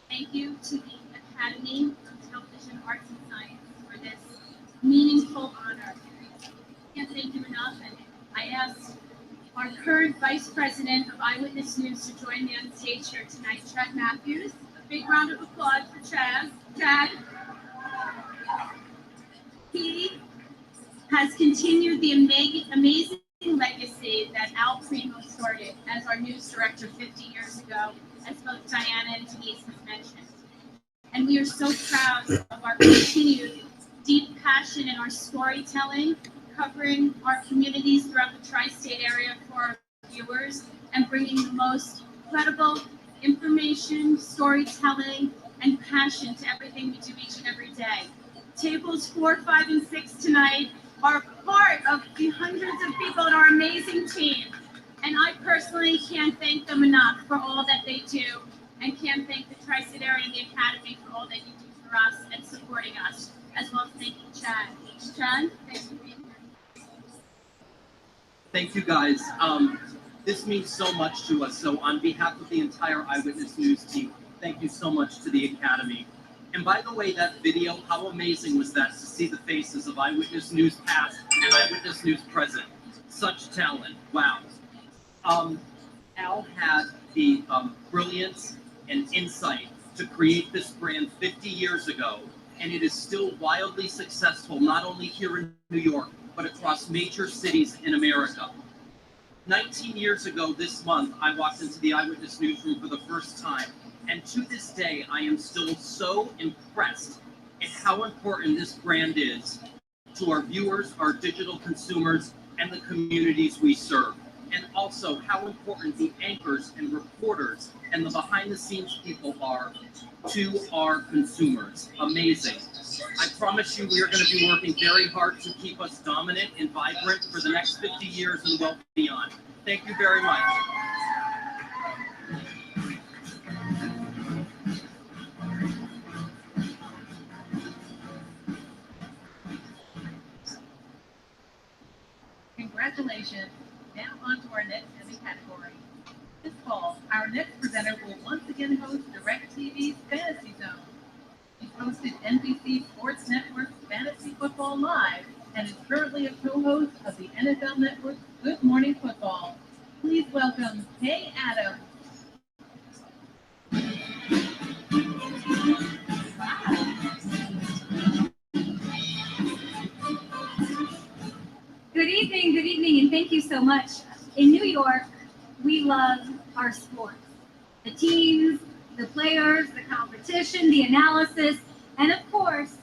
Thank you to the Academy of Television Arts and Science for this meaningful honor. I can't thank you enough, and I ask our current Vice President of Eyewitness News to join me on stage here tonight, Chad Matthews. A big round of applause for Chad. Chad. He has continued the amazing legacy that Al Primo started as our news director 50 years ago, as both Diana and Denise has mentioned. And we are so proud of our continued deep passion in our storytelling, covering our communities throughout the tri-state area for our viewers, and bringing the most credible information, storytelling, and passion to everything we do each and every day. Tables 4, 5, and 6 tonight are part of the hundreds of people on our amazing team. And I personally can't thank them enough for all that they do, and can't thank the Tri-State area and the Academy for all that you do for us and supporting us, as well as thanking Chad. Chad, thanks for being here. Thank you, guys. This means so much to us. So on behalf of the entire Eyewitness News team, thank you so much to the Academy. And by the way, that video, how amazing was that to see the faces of Eyewitness News past and Eyewitness News present? Such talent, wow. Al had the brilliance and insight to create this brand 50 years ago, and it is still wildly successful, not only here in New York, but across major cities in America. 19 years ago this month, I walked into the Eyewitness newsroom for the first time, and to this day, I am still so impressed at how important this brand is to our viewers, our digital consumers, and the communities we serve. And also how important the anchors and reporters and the behind-the-scenes people are to our consumers. Amazing. I promise you we are going to be working very hard to keep us dominant and vibrant for the next 50 years and well beyond. Thank you very much. Congratulations. Now on to our next Emmy category. This fall, our next presenter will once again host DirecTV's Fantasy Zone. He's hosted NBC Sports Network's Fantasy Football Live and is currently a co-host of the NFL Network's Good Morning Football. Please welcome Kay Adams. Good evening, and thank you so much. In New York, we love our sports. The teams, the players, the competition, the analysis, and of course,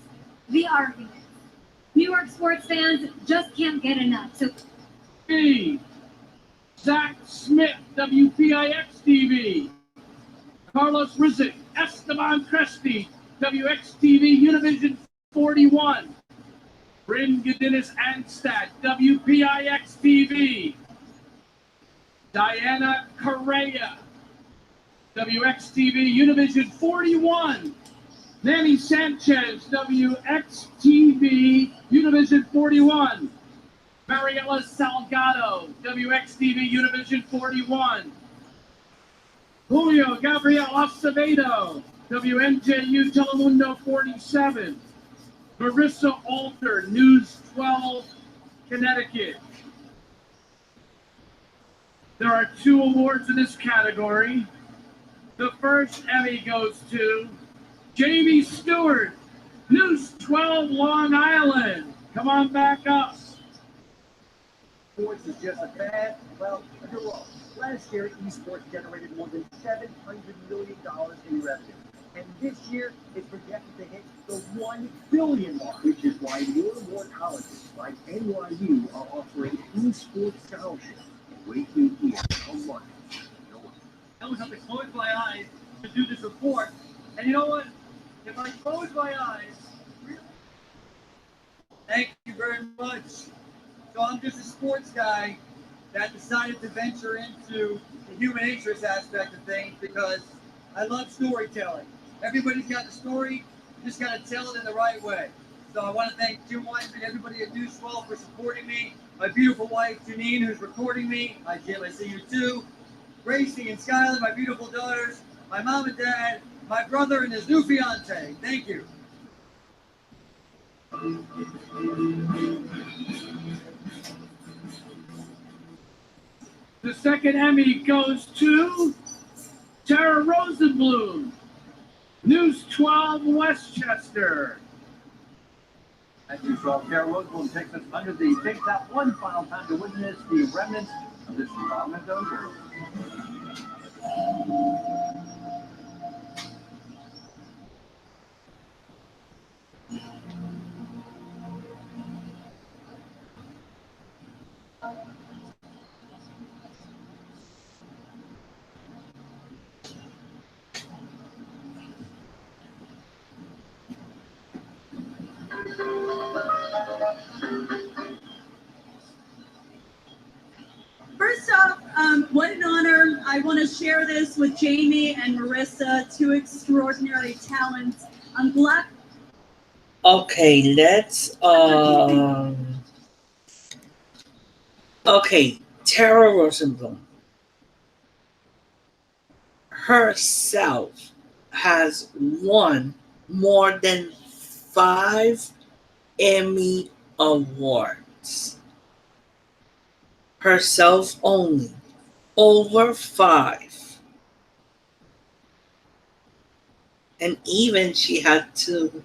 the arguments. New York sports fans just can't get enough. So, Zach Smith, WPIX-TV. Carlos Rizek, Esteban Crespi, WXTV Univision 41. Bryn Gedinis Anstad, WPIX-TV. Diana Correa, WXTV Univision 41. Nanny Sanchez, WXTV Univision 41. Mariela Salgado, WXTV Univision 41. Julio Gabriel Acevedo, WNJU Telemundo 47. Marissa Alter, News 12, Connecticut. There are 2 awards in this category. The first Emmy goes to Jamie Stewart, News 12, Long Island. Come on back up. Sports is just a fad. Well, you're wrong. Last year, esports generated more than $700 million in revenue. And this year, it's projected to hit the $1 billion mark, which is why more and more colleges like NYU are offering esports scholarships. And wait till you hear how much. I always have to close my eyes to do this report. And you know what? If I close my eyes, thank you very much. So I'm just a sports guy that decided to venture into the human interest aspect of things because I love storytelling. Everybody's got a story, you just got to tell it in the right way. So I want to thank Jim White and everybody at News 12 for supporting me. My beautiful wife, Janine, who's recording me. Hi, Jim, I see you too. Gracie and Skylar, my beautiful daughters. My mom and dad, my brother and his new fiance. Thank you. The second Emmy goes to Tara Rosenblum, News 12, Westchester. At News 12, Tara Rosenblum takes us under the big top one final time to witness the remnants of this development of the world. First off, what an honor. I want to share this with Jamie and Marissa, 2 extraordinary talents. I'm glad. Okay, let's okay, Tara Rosenblum herself has won more than 5 Emmy Awards. Herself only. Over 5. And even she had to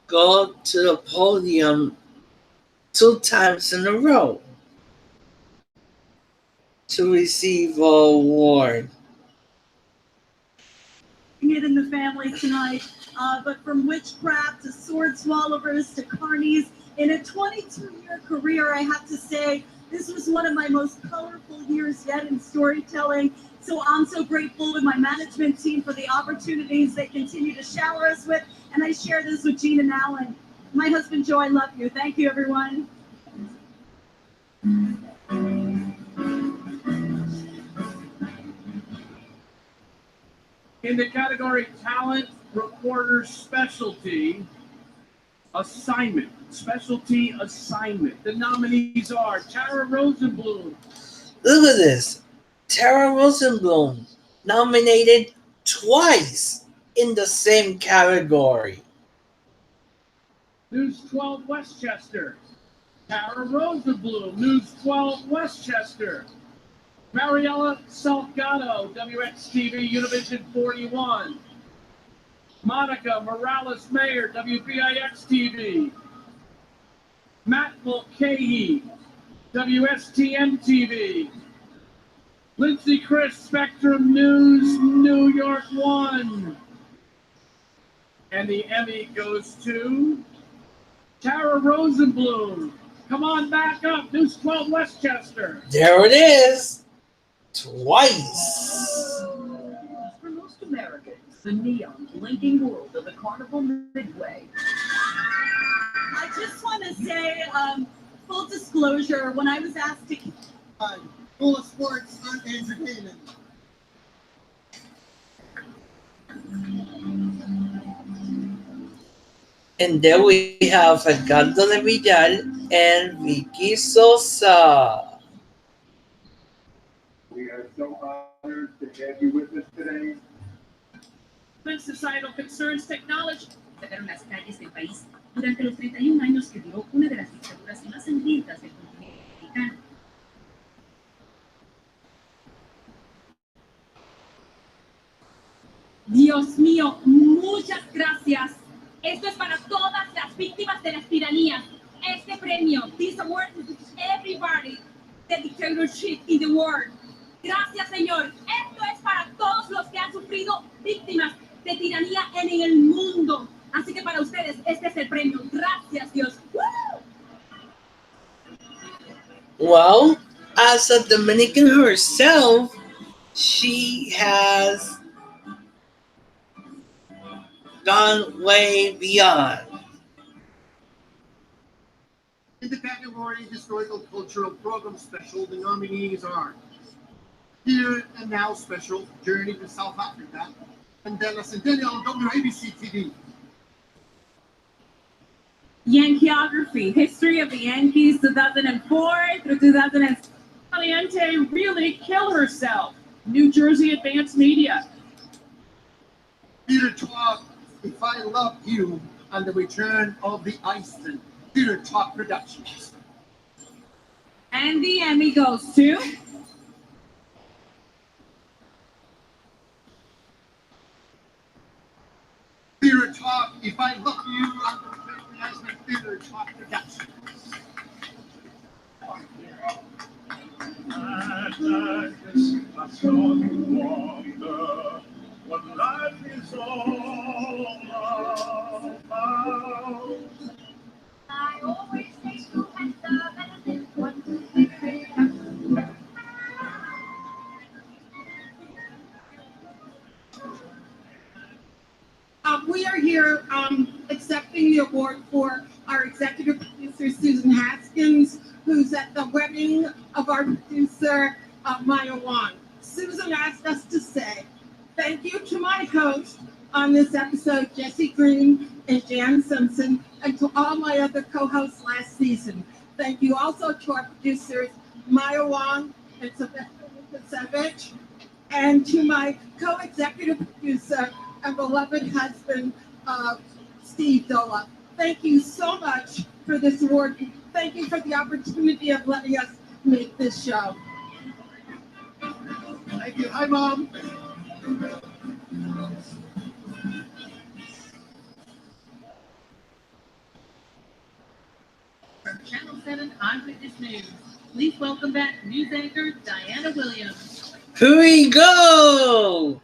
go to the podium 2 times in a row to receive an award. It in the family tonight, but from witchcraft to sword swallowers to carnies, in a 22-year career, I have to say, this was one of my most colorful years yet in storytelling. So I'm so grateful to my management team for the opportunities they continue to shower us with, and I share this with Gene and Alan. My husband, Joe, I love you. Thank you, everyone. In the category Talent, Reporter, Specialty, Assignment. Specialty Assignment. The nominees are Tara Rosenblum. Look at this. Tara Rosenblum nominated twice in the same category. News 12 Westchester. Tara Rosenblum, News 12 Westchester. Mariela Salgado, WXTV Univision 41. Monica Morales Mayer, WPIX TV. Matt Mulcahy, WSTM TV. Lindsay Chris, Spectrum News, New York 1. And the Emmy goes to Tara Rosenblum. Come on back up, News 12 Westchester. There it is. Twice. For most Americans, the neon blinking world of the Carnival Midway. I just want to say, full disclosure, when I was asked to full of sports and entertainment. And then we have Edgardo de Vidal and Vicky Sosa. We are so honored to have you with us today. Societal concerns, technology. Sacaron las calles del país durante los 31 años que duró una de las dictaduras más sangrientas del continente americano. Dios mío, muchas gracias. Esto es para todas las víctimas de las tiranías. Este premio, this award is to everybody, the dictatorship in the world. Gracias, Señor. Esto es para todos los que han sufrido víctimas de tiranía en el mundo. Así que para ustedes, este es el premio. Gracias, Dios. ¡Woo! Well, as a Dominican herself, she has gone way beyond. In the category Historical Cultural Program Special, the nominees are Here and Now Special, Journey to South Africa, and then a Centennial WABC TV. Yankeeography, history of the Yankees 2004 through 2006. Valiente really kill herself. New Jersey Advanced Media. Peter Talk, If I Love You, and the Return of the Iceman, Peter Talk Productions. And the Emmy goes to Peter Talk, If I Love You, and the Return of the Iceman, Peter Talk Productions. What life is all about. I always take two hands up and then 1, 2, 3, 4. We are here accepting the award for our executive producer, Susan Haskins, who's at the wedding of our producer, Maya Wong. Susan asked us to say thank you to my host on this episode, Jesse Green and Jan Simpson, and to all my other co-hosts last season. Thank you also to our producers, Maya Wong and Sylvester Lukasevich, and to my co-executive producer and beloved husband, Steve Dola. Thank you so much for this award. Thank you for the opportunity of letting us make this show. Thank you. Hi, Mom. From Channel 7 Eyewitness News, please welcome back news anchor Diana Williams. Here we go.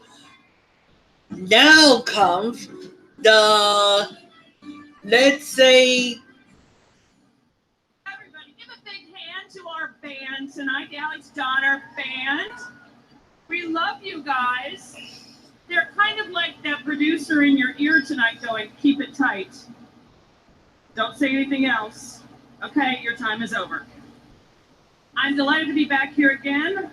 Now comes the, let's say, everybody. Give a big hand to our band tonight, the Alex Donner Band. We love you guys. They're kind of like that producer in your ear tonight going, keep it tight. Don't say anything else. Okay, your time is over. I'm delighted to be back here again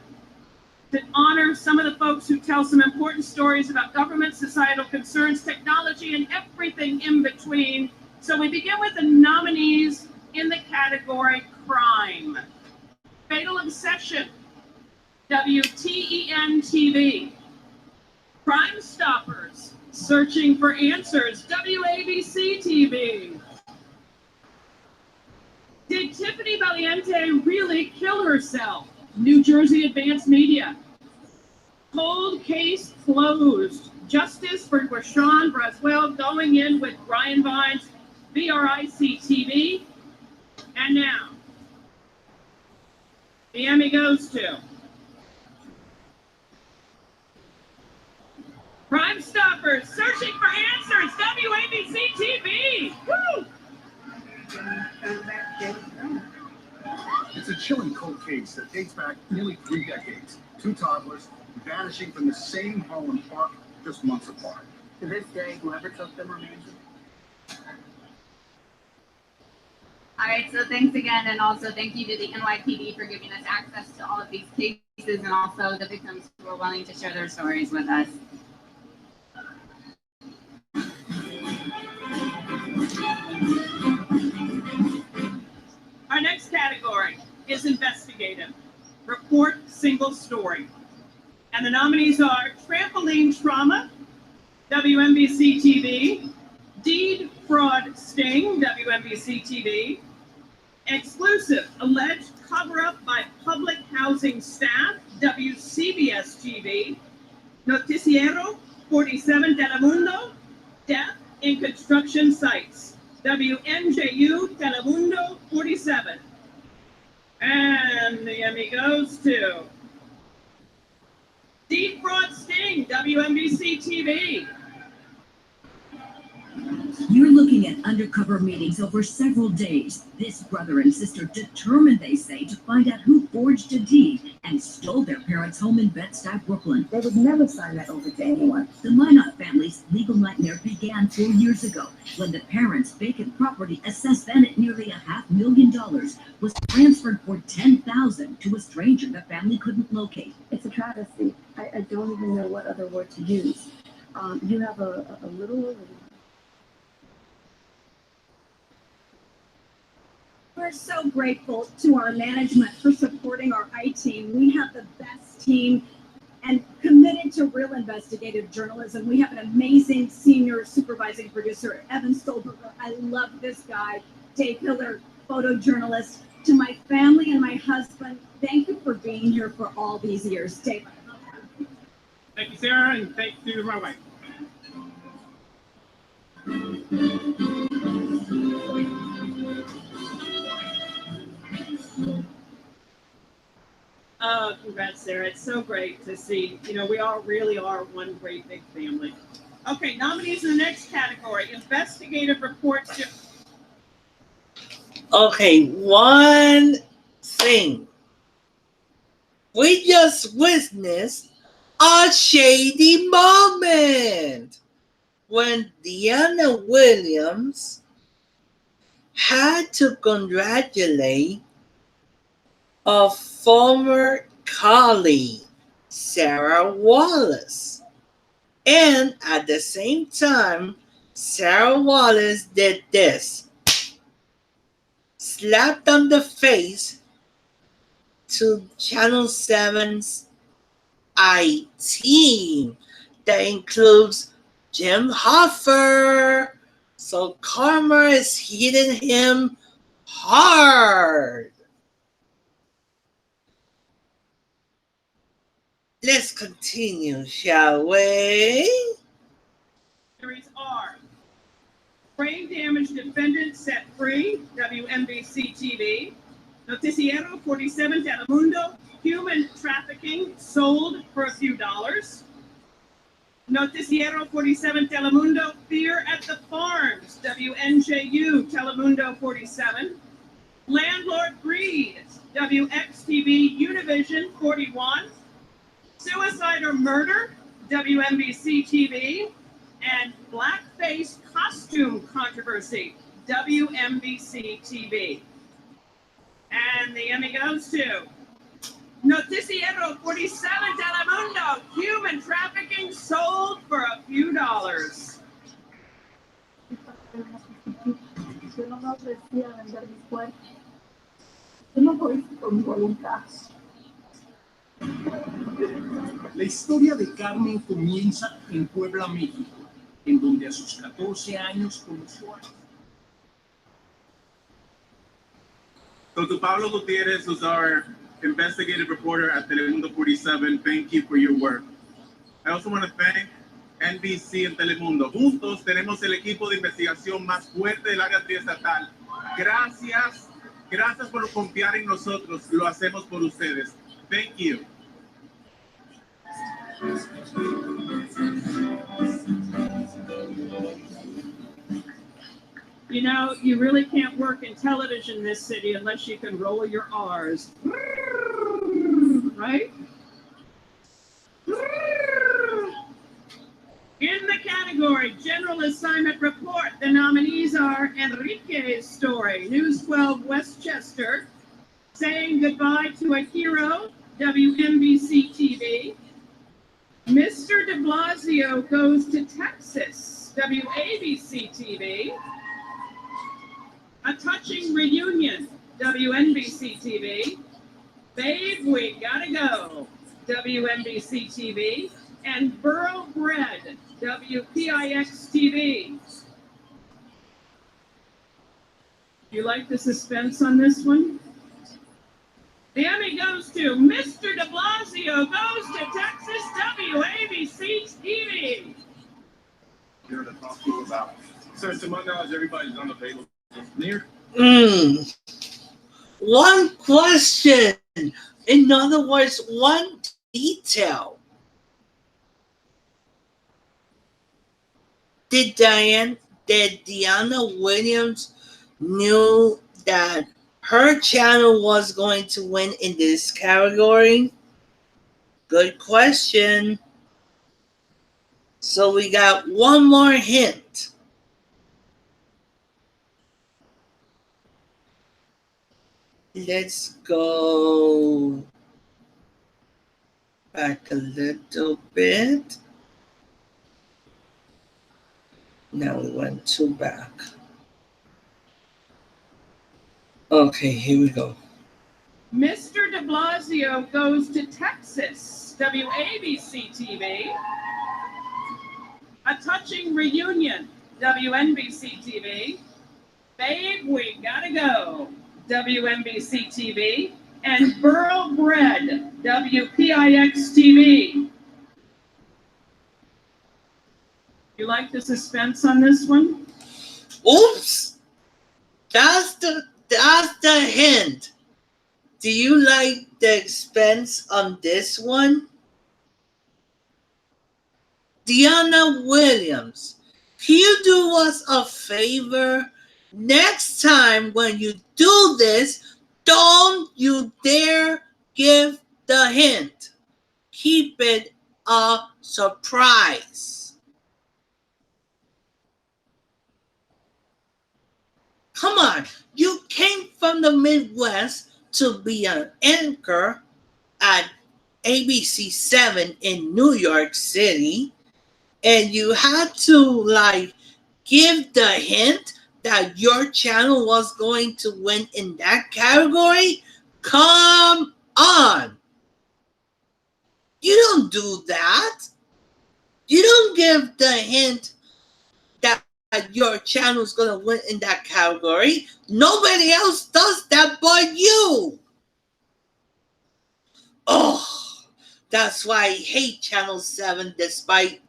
to honor some of the folks who tell some important stories about government, societal concerns, technology, and everything in between. So we begin with the nominees in the category crime. Fatal Obsession, WTEN TV. Crime Stoppers, Searching for Answers, WABC TV. Did Tiffany Valiente really kill herself? New Jersey Advanced Media. Cold Case Closed, Justice for Rashawn Braswell going in with Brian Vines, VRIC TV. And now, the Emmy goes to Crime Stoppers, searching for answers, WABC TV. Woo! It's a chilling cold case that dates back nearly 3 decades. 2 toddlers vanishing from the same home and park just months apart. To this day, whoever took them remains. All right, so thanks again, and also thank you to the NYPD for giving us access to all of these cases, and also the victims who are willing to share their stories with us. Our next category is investigative. Report single story. And the nominees are Trampoline Trauma, WNBC TV, Deed Fraud Sting, WNBC TV, Exclusive Alleged Cover-Up by Public Housing Staff, WCBS TV, Noticiero 47 Telemundo, Death in Construction Sites, WNJU Telemundo 47. And the Emmy goes to Deed Fraud Sting, WNBC TV. You're looking at undercover meetings over several days. This brother and sister determined, they say, to find out who forged a deed and stole their parents' home in Bed-Stuy, Brooklyn. They would never sign that over to anyone. The Minot family's legal nightmare began 4 years ago when the parents' vacant property, assessed then at nearly $500,000, was transferred for $10,000 to a stranger the family couldn't locate. It's a travesty. I don't even know what other word to use. You have a little... We're so grateful to our management for supporting our I-team. We have the best team and committed to real investigative journalism. We have an amazing senior supervising producer, Evan Stolberger. I love this guy. Dave Hiller, photojournalist. To my family and my husband, thank you for being here for all these years. Dave. Thank you, Sarah, and thank you to my wife. Oh, congrats, Sarah. It's so great to see. You know, we all really are one great big family. Okay, nominees in the next category. Investigative report to... Okay, one thing. We just witnessed a shady moment when Deanna Williams had to congratulate a former colleague, Sarah Wallace. And at the same time, Sarah Wallace did this. Slapped on the face to Channel 7's I-team that includes Jim Hoffer. So karma is hitting him hard. Let's continue, shall we? Series R. Brain damage defendant set free, WNBC TV. Noticiero 47 Telemundo, human trafficking sold for a few dollars. Noticiero 47 Telemundo, fear at the farms, WNJU Telemundo 47. Landlord greed, WXTV Univision 41. Suicide or murder, WNBC TV. And blackface costume controversy, WNBC TV. And the Emmy goes to Noticiero 47 Telemundo, human trafficking sold for a few dollars. Yo no me ofrecía vender mis cuerpos. Yo no lo hice con mi voluntad. La historia de Carmen comienza en Puebla, México, en donde a sus 14 años conoció a... So to Pablo Gutierrez, who's our investigative reporter at Telemundo 47, thank you for your work. I also want to thank NBC and Telemundo. Juntos tenemos el equipo de investigación más fuerte del área triestatal. Gracias, gracias por confiar en nosotros. Lo hacemos por ustedes. Thank you. You know, you really can't work in television in this city unless you can roll your R's. Right? In the category General Assignment Report, the nominees are Enrique's Story, News 12 Westchester, Saying Goodbye to a Hero, WNBC TV, Mr. de Blasio Goes to Texas, WABC TV, A Touching Reunion, WNBC TV, Babe, We Gotta Go, WNBC TV, and Borough Bread, WPIX TV. You like the suspense on this one? The Emmy goes to Mr. de Blasio Goes to Texas, WABC TV. Here to talk to you about. Sir, to my knowledge, everybody's unavailable. Near. One question. In other words, one detail. Did Diana Williams knew that her channel was going to win in this category? Good question. So we got one more hint. Let's go back a little bit. Now we went too back. Okay, here we go. Mr. de Blasio Goes to Texas, WABC TV. A Touching Reunion, WNBC TV. Babe, We Gotta Go, WNBC TV. And Borough Bread, WPIX TV. You like the suspense on this one? Oops! That's the hint. Do you like the expense on this one? Diana Williams, can you do us a favor? Next time when you do this, don't you dare give the hint. Keep it a surprise. Come on, you came from the Midwest to be an anchor at ABC 7 in New York City, and you had to give the hint that your channel was going to win in that category? Come on. You don't do that. You don't give the hint that your channel is going to win in that category. Nobody else does that but you. Oh, that's why I hate Channel 7, despite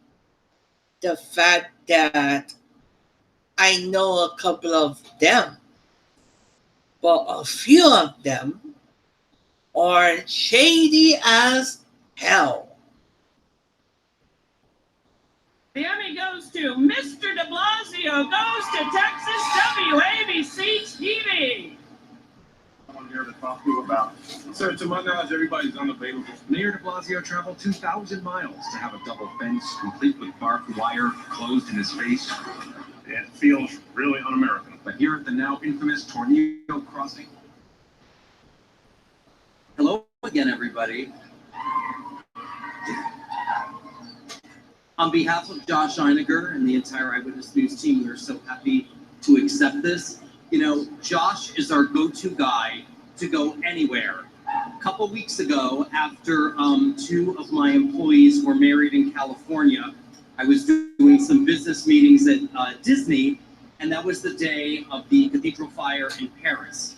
the fact that I know a couple of them. But a few of them are shady as hell. The Emmy goes to Mr. de Blasio Goes to Texas, WABC TV. I'm here to talk to you about. Sir, to my knowledge, everybody's unavailable. Mayor de Blasio traveled 2,000 miles to have a double fence, complete with barbed wire, closed in his face. It feels really un-American. But here at the now infamous Tornado Crossing. Hello again, everybody. On behalf of Josh Einiger and the entire Eyewitness News team, we're so happy to accept this. You know, Josh is our go-to guy to go anywhere. A couple weeks ago, after two of my employees were married in California, I was doing some business meetings at Disney, and that was the day of the cathedral fire in Paris.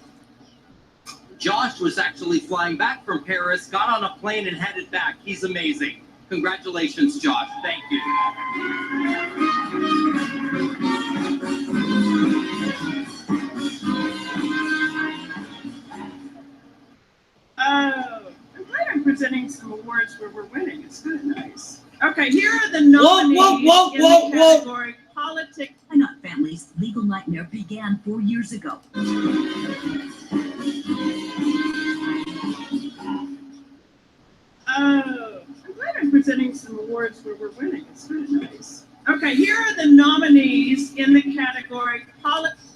Josh was actually flying back from Paris, got on a plane and headed back. He's amazing. Congratulations, Josh. Thank you. Oh, I'm glad I'm presenting some awards where we're winning. It's kind of nice. Okay, here are the nominees in the category Politics. Why Not Family's legal nightmare began 4 years ago. Oh, I'm glad I'm presenting some awards where we're winning. It's kind of nice. Okay, here are the nominees in the category Politics.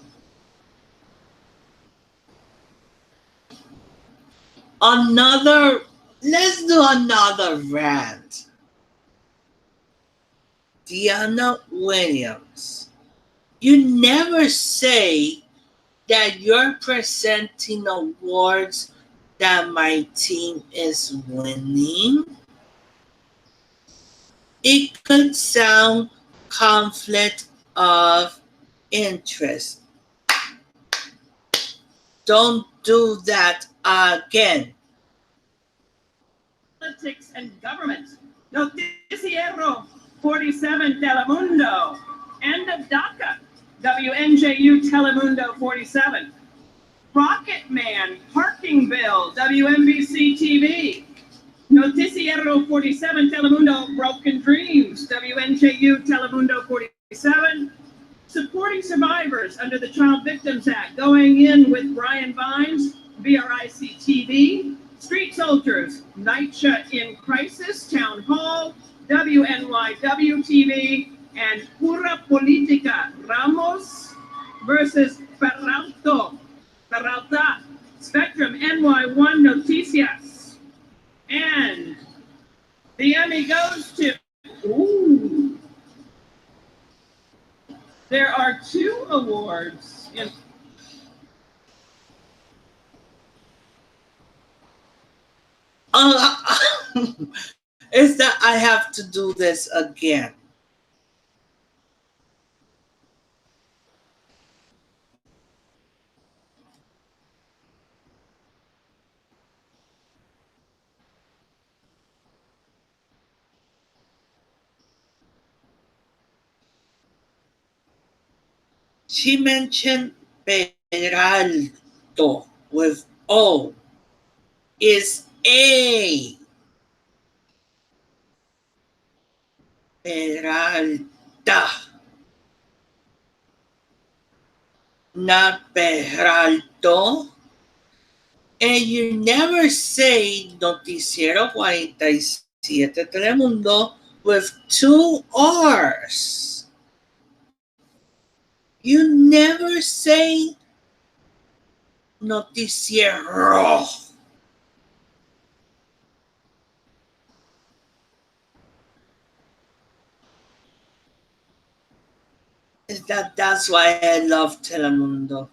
Let's do another rant. Deanna Williams, you never say that you're presenting awards that my team is winning. It could sound conflict of interest. Don't do that again. Politics and government. Noticiero 47 Telemundo. End of DACA. WNJU Telemundo 47. Rocket Man Parking Bill. WNBC TV. Noticiero 47 Telemundo Broken Dreams. WNJU Telemundo 47. Supporting survivors under the Child Victims Act. Going in with Brian Vines. BRIC TV. Street Soldiers, NYCHA in Crisis, Town Hall, WNYW TV, and Pura Politica, Ramos versus Peralta, Spectrum NY1 Noticias. And the Emmy goes to, ooh, there are 2 awards in Is that I have to do this again. She mentioned Peralto with O. Is A. Peralta. Not Peralto. And you never say Noticiero 47 Telemundo with 2 R's. You never say Noticiero. That's why I love Telemundo.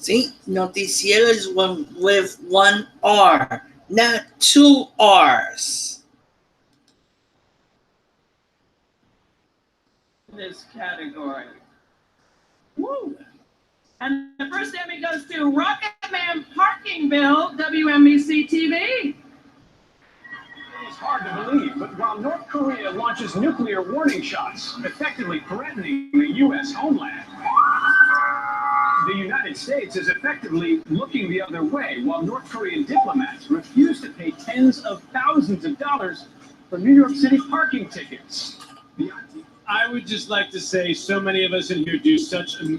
See, Noticiero is one with 1 R, not 2 R's. this category. Woo! And the first Emmy goes to Rocket Man Parking Bill, WNBC TV. It's hard to believe, but while North Korea launches nuclear warning shots, effectively threatening the U.S. homeland, the United States is effectively looking the other way, while North Korean diplomats refuse to pay tens of thousands of dollars for New York City parking tickets. I would just like to say so many of us in here do such a...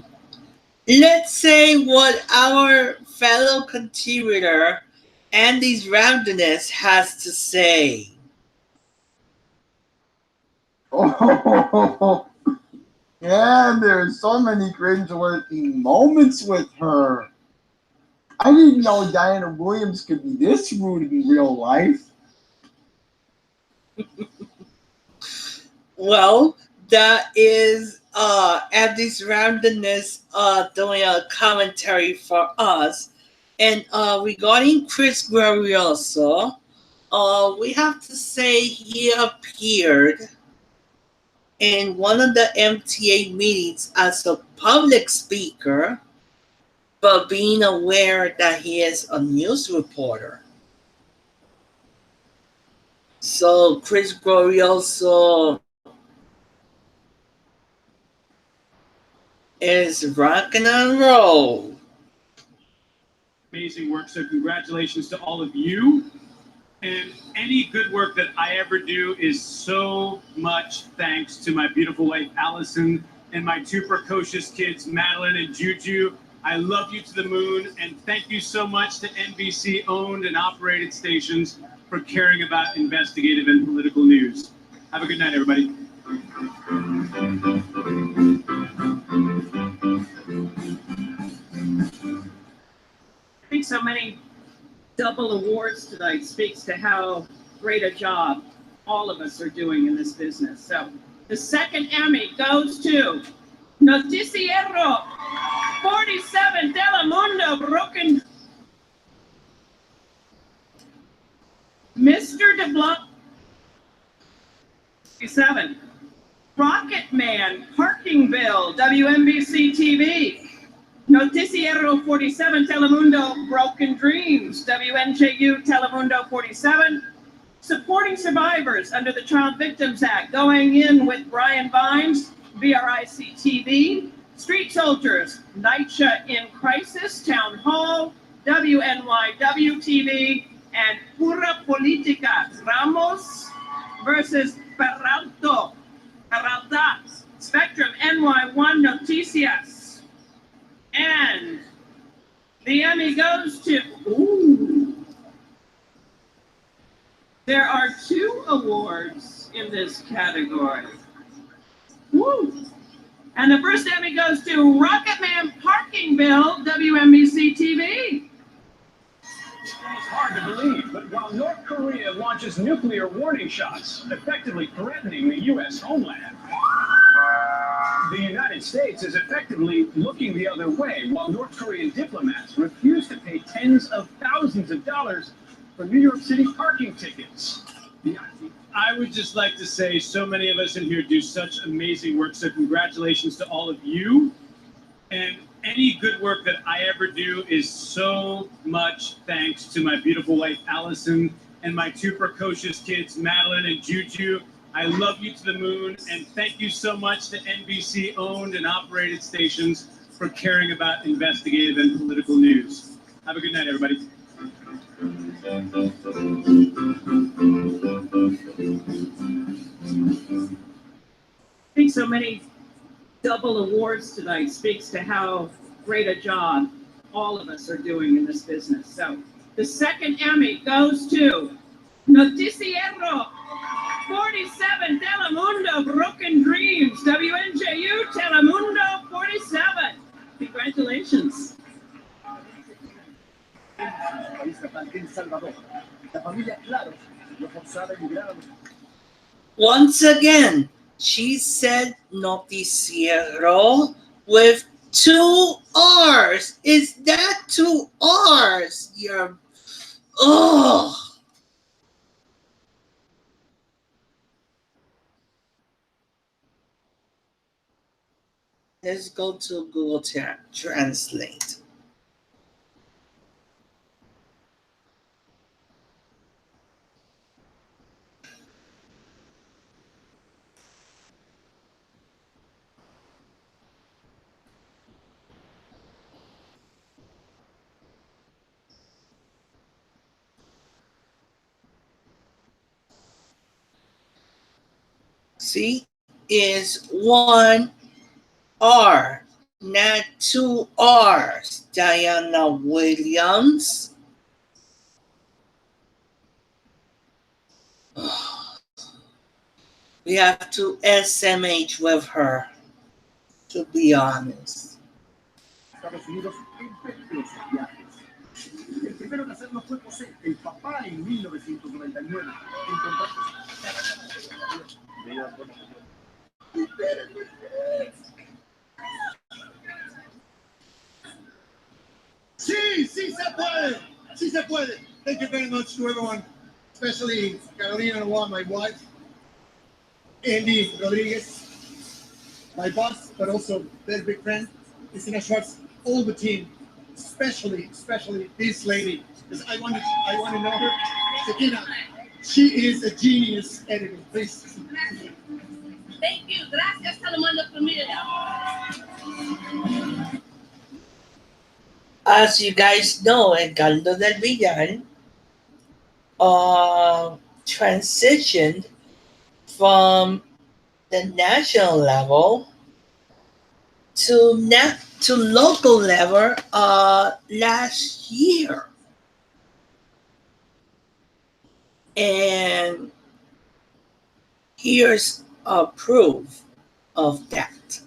Let's say what our fellow contributor, Andy's Roundness, has to say. Oh, yeah, there's so many cringe-worthy moments with her. I didn't know Diana Williams could be this rude in real life. Well, that is Abdi's randomness doing a commentary for us. And regarding Chris Glorioso, we have to say he appeared in one of the MTA meetings as a public speaker, but being aware that he is a news reporter. So Chris Glorioso is rocking and roll. Amazing work. So congratulations to all of you. And any good work that I ever do is so much thanks to my beautiful wife, Allison, and my two precocious kids, Madeline and Juju. I love you to the moon, and thank you so much to NBC owned and operated stations for caring about investigative and political news. Have a good night, everybody. I think so many double awards tonight speaks to how great a job all of us are doing in this business. So the second Emmy goes to Noticiero 47 Telemundo Broken. Mr. DeBlanc 7. Rocket Man Parking Bill WNBC TV. Noticiero 47 Telemundo Broken Dreams WNJU Telemundo 47. Supporting survivors under the Child Victims Act, going in with Brian Vines, VRIC TV. Street Soldiers, NYCHA in Crisis, Town Hall, WNYW TV, and Pura Politica, Ramos versus Peralta, Spectrum NY1 Noticias. And the Emmy goes to, there are 2 awards in this category. Woo! And the first Emmy goes to Rocket Man Parking Bill, WNBC TV. It's hard to believe, but while North Korea launches nuclear warning shots, effectively threatening the U.S. homeland, the United States is effectively looking the other way, while North Korean diplomats refuse to pay tens of thousands of dollars for New York City parking tickets. I would just like to say so many of us in here do such amazing work, so congratulations to all of you. And any good work that I ever do is so much thanks to my beautiful wife, Allison, and my two precocious kids, Madeline and Juju. I love you to the moon, and thank you so much to NBC owned and operated stations for caring about investigative and political news. Have a good night, everybody. I think so many double awards tonight speaks to how great a job all of us are doing in this business. So the second Emmy goes to Noticiero 47 Telemundo Broken Dreams, WNJU Telemundo 47. Congratulations. Once again, she said noticiero with 2 R's. Is that 2 R's? You're, oh. Let's go to Google Translate. See, is 1 R, not 2 R's. Diana Williams. We have to SMH with her, to be honest. Estados Unidos en peligrosos viajes. El primero en hacerlo fue José, el papá, en 1999. Sí, sí se puede. Sí se puede. Thank you very much to everyone, especially Carolina Noah, my wife, Andy Rodriguez, my boss, but also very big friend, Christina Schwartz, all the team, especially this lady, because I want to know her. Sakina, she is a genius editor. Please. Thank you. Gracias, Salomón de Familia. As you guys know, Edgardo del Villar transitioned from the national level to local level last year, and here's a proof of that.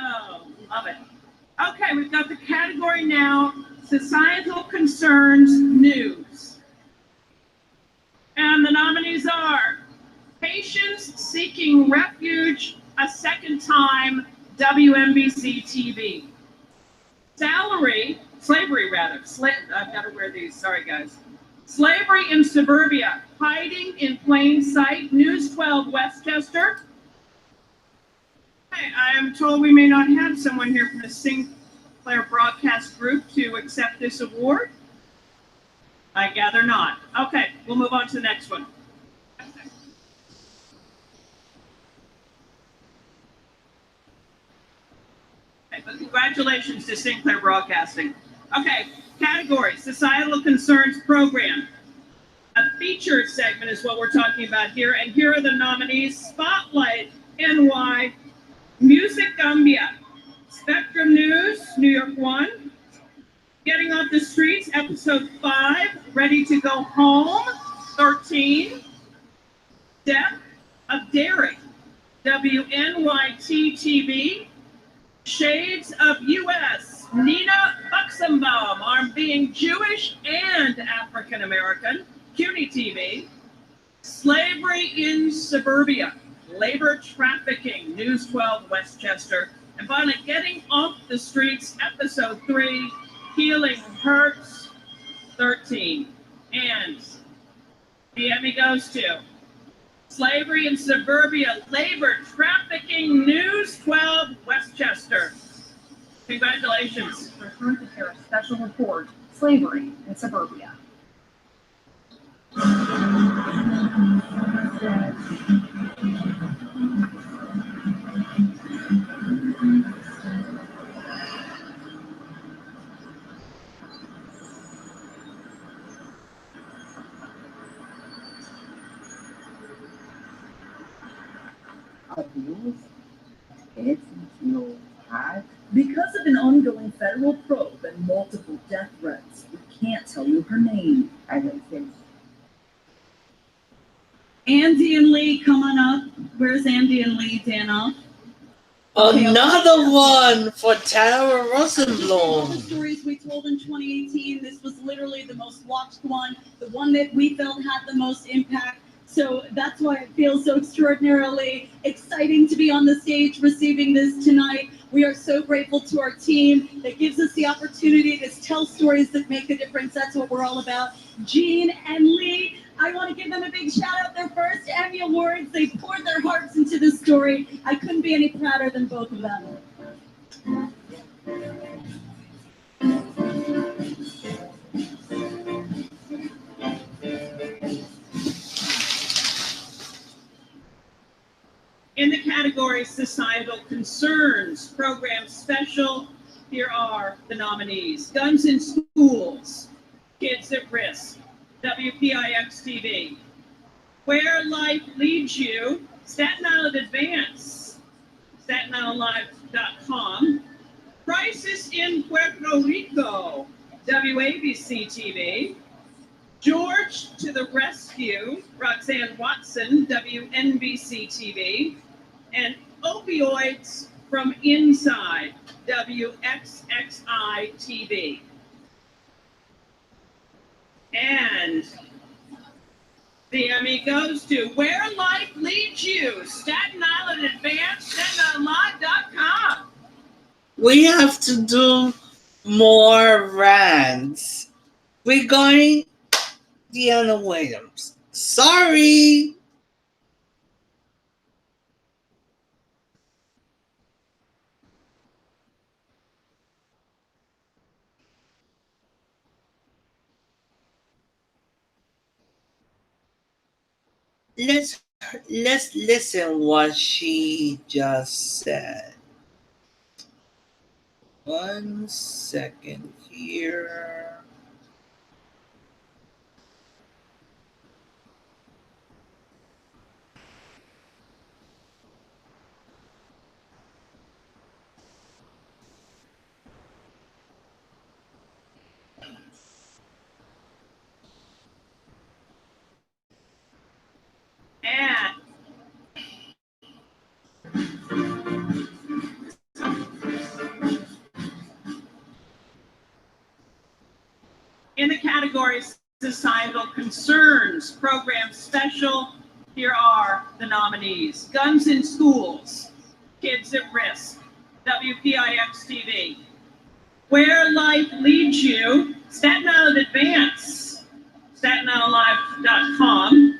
Oh, love it. Okay, we've got the category now, Societal Concerns News. And the nominees are Patients Seeking Refuge a Second Time, WNBC TV. Slavery, I've got to wear these, sorry guys. Slavery in Suburbia, Hiding in Plain Sight, News 12 Westchester. I am told we may not have someone here from the Sinclair Broadcast Group to accept this award. I gather not. Okay, we'll move on to the next one. Okay, but congratulations to Sinclair Broadcasting. Okay, category, Societal Concerns Program. A featured segment is what we're talking about here, and here are the nominees. Spotlight NY, Music Gambia, Spectrum News, New York 1, Getting Off the Streets, Episode 5, Ready to Go Home, 13, Depth of Daring, WNYT TV, Shades of US, Nina Buxenbaum on being Jewish and African American, CUNY TV, Slavery in Suburbia, Labor Trafficking, News 12 Westchester, and finally Getting Off the Streets, Episode 3, Healing Hurts, 13. And the Emmy goes to Slavery in Suburbia, Labor Trafficking, News 12 Westchester. Congratulations. Referred to their special report, Slavery in Suburbia. Abuse? It's no hard. Because of an ongoing federal probe and multiple death threats, we can't tell you her name. I don't think. Andy and Lee, come on up. Where's Andy and Lee, Dana? Another one for Tara All the Rosenblum. stories we told in 2018, this was literally the most watched one, the one that we felt had the most impact. So that's why it feels so extraordinarily exciting to be on the stage receiving this tonight. We are so grateful to our team that gives us the opportunity to tell stories that make a difference. That's what we're all about. Jean and Lee, I want to give them a big shout out. Their first Emmy Awards. They poured their hearts into this story. I couldn't be any prouder than both of them. In the category Societal Concerns Program Special, here are the nominees. Guns in Schools, Kids at Risk, WPIX TV. Where Life Leads You, Staten Island Advance, Staten Island StatNowLive.com. Crisis in Puerto Rico, WABC TV. George to the Rescue, Roxanne Watson, WNBC TV. And Opioids from Inside, WXXI TV. And the Emmy goes to Where Life Leads You, Staten Island Advance, StatenIslandLive.com. We have to do more rants regarding Deanna Williams. Sorry. Let's listen what she just said. 1 second here. And in the category Societal Concerns Program Special, here are the nominees. Guns in Schools, Kids at Risk, WPIX TV. Where Life Leads You, Staten Island Advance, StatenIslandLive.com.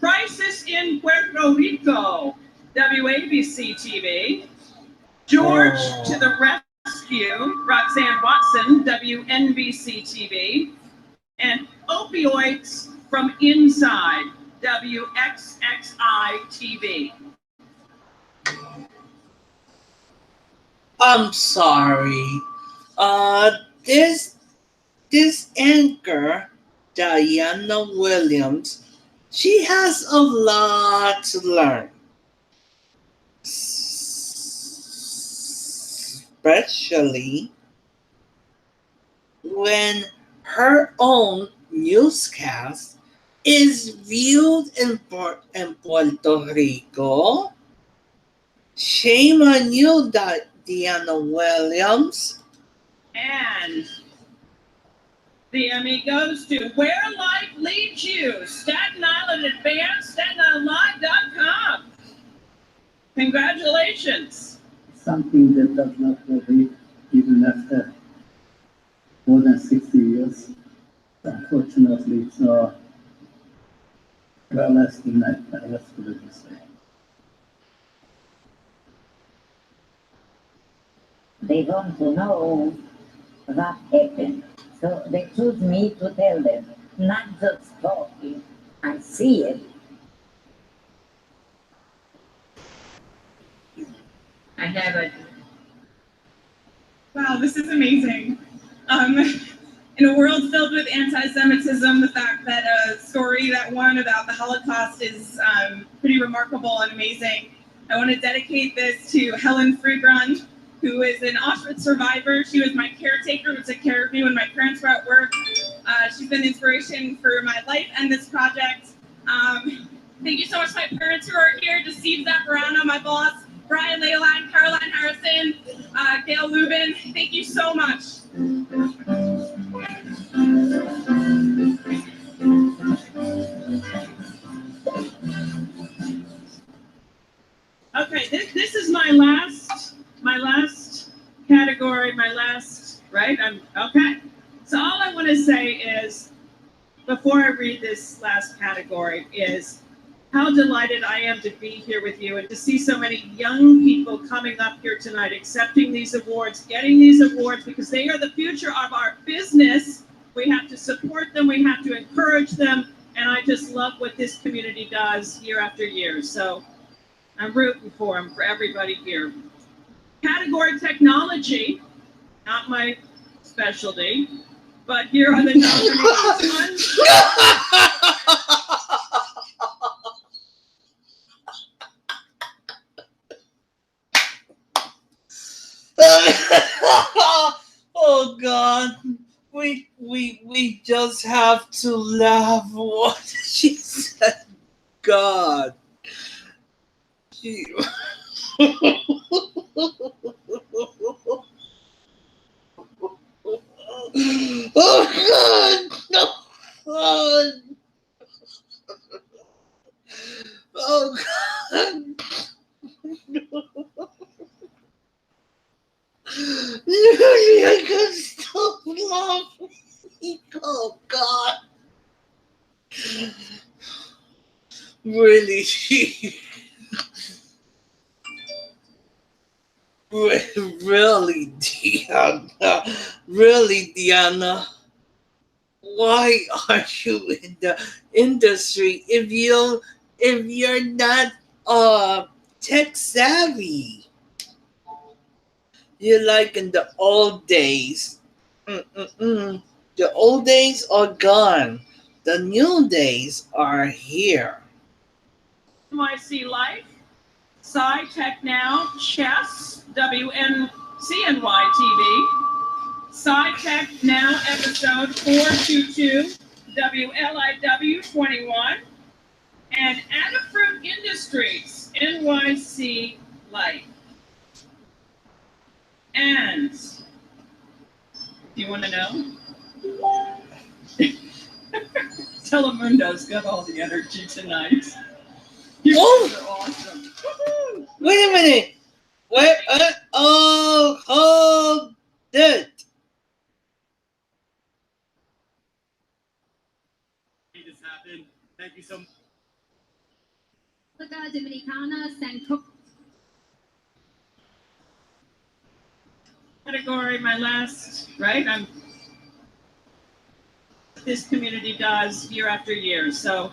Crisis in Puerto Rico, WABC TV. George to the Rescue, Roxanne Watson, WNBC TV. And Opioids from Inside, WXXI TV. I'm sorry. This anchor, Diana Williams, she has a lot to learn. Especially when her own newscast is viewed in Puerto Rico. Shame on you, Deanna Williams. And the Emmy goes to Where Life Leads You, Staten Island Advance, StatenIslandLive.com. Congratulations. Something that does not forget even after more than 60 years. Unfortunately, it's a lasting nightmare, let's put it this way. They want to know what happened. So they choose me to tell them, not just talking, I see it. I have a. Wow, this is amazing. In a world filled with anti-Semitism, the fact that a story that won about the Holocaust is pretty remarkable and amazing. I want to dedicate this to Helen Friedrun, who is an Auschwitz survivor. She was my caretaker, who took care of me when my parents were at work. She's been inspiration for my life and this project. Thank you so much to my parents who are here, to Steve Zapparano, my boss, Brian Leyline, Caroline Harrison, Gail Lubin. Thank you so much. Okay, this is my last category, right? Okay. So all I want to say is, before I read this last category, is how delighted I am to be here with you and to see so many young people coming up here tonight, accepting these awards, getting these awards, because they are the future of our business. We have to support them, we have to encourage them, and I just love what this community does year after year. So I'm rooting for them, for everybody here. Category Technology, not my specialty, but here are the nominees. Oh God. We just have to laugh what she said. God. She... Oh God. No. Oh, oh God. Literally, I can't stop laughing. Oh God. Really, really, Diana. Really, Diana. Why are you in the industry if you're not tech savvy? You're like in the old days. Mm-mm-mm. The old days are gone. The new days are here. NYC Life, Sci Tech Now, Chess, WNCNY TV, Sci Tech Now episode 422, WLIW 21, and Adafruit Industries, NYC Life. And do you want to know? Telemundo's got all the energy tonight. You guys are awesome. Woo-hoo! Wait a minute. Wait. Oh, hold it. Made this happen. Thank you so much. República Dominicana, San Category, my last, right? This community does year after year, so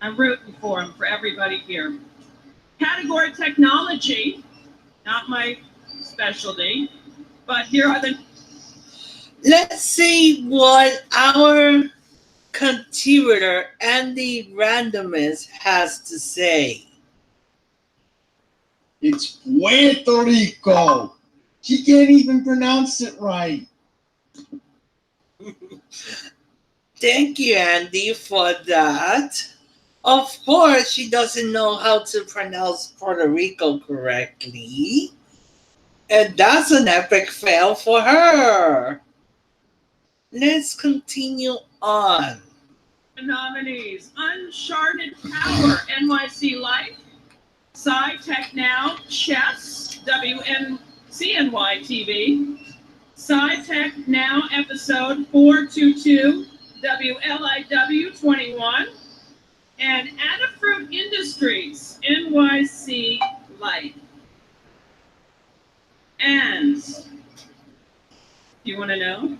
I'm rooting for them, for everybody here. Category technology, not my specialty, but here are the. Let's see what our contributor Andy Randomist has to say. It's Puerto Rico. She can't even pronounce it right. Thank you, Andy, for that. Of course, she doesn't know how to pronounce Puerto Rico correctly. And that's an epic fail for her. Let's continue on. Nominees: Uncharted Power, NYC Life, Sci Tech Now, Chess, WNCNY TV, Sci Tech Now episode 422, WLIW 21, and Adafruit Industries, NYC Life. And do you want to know?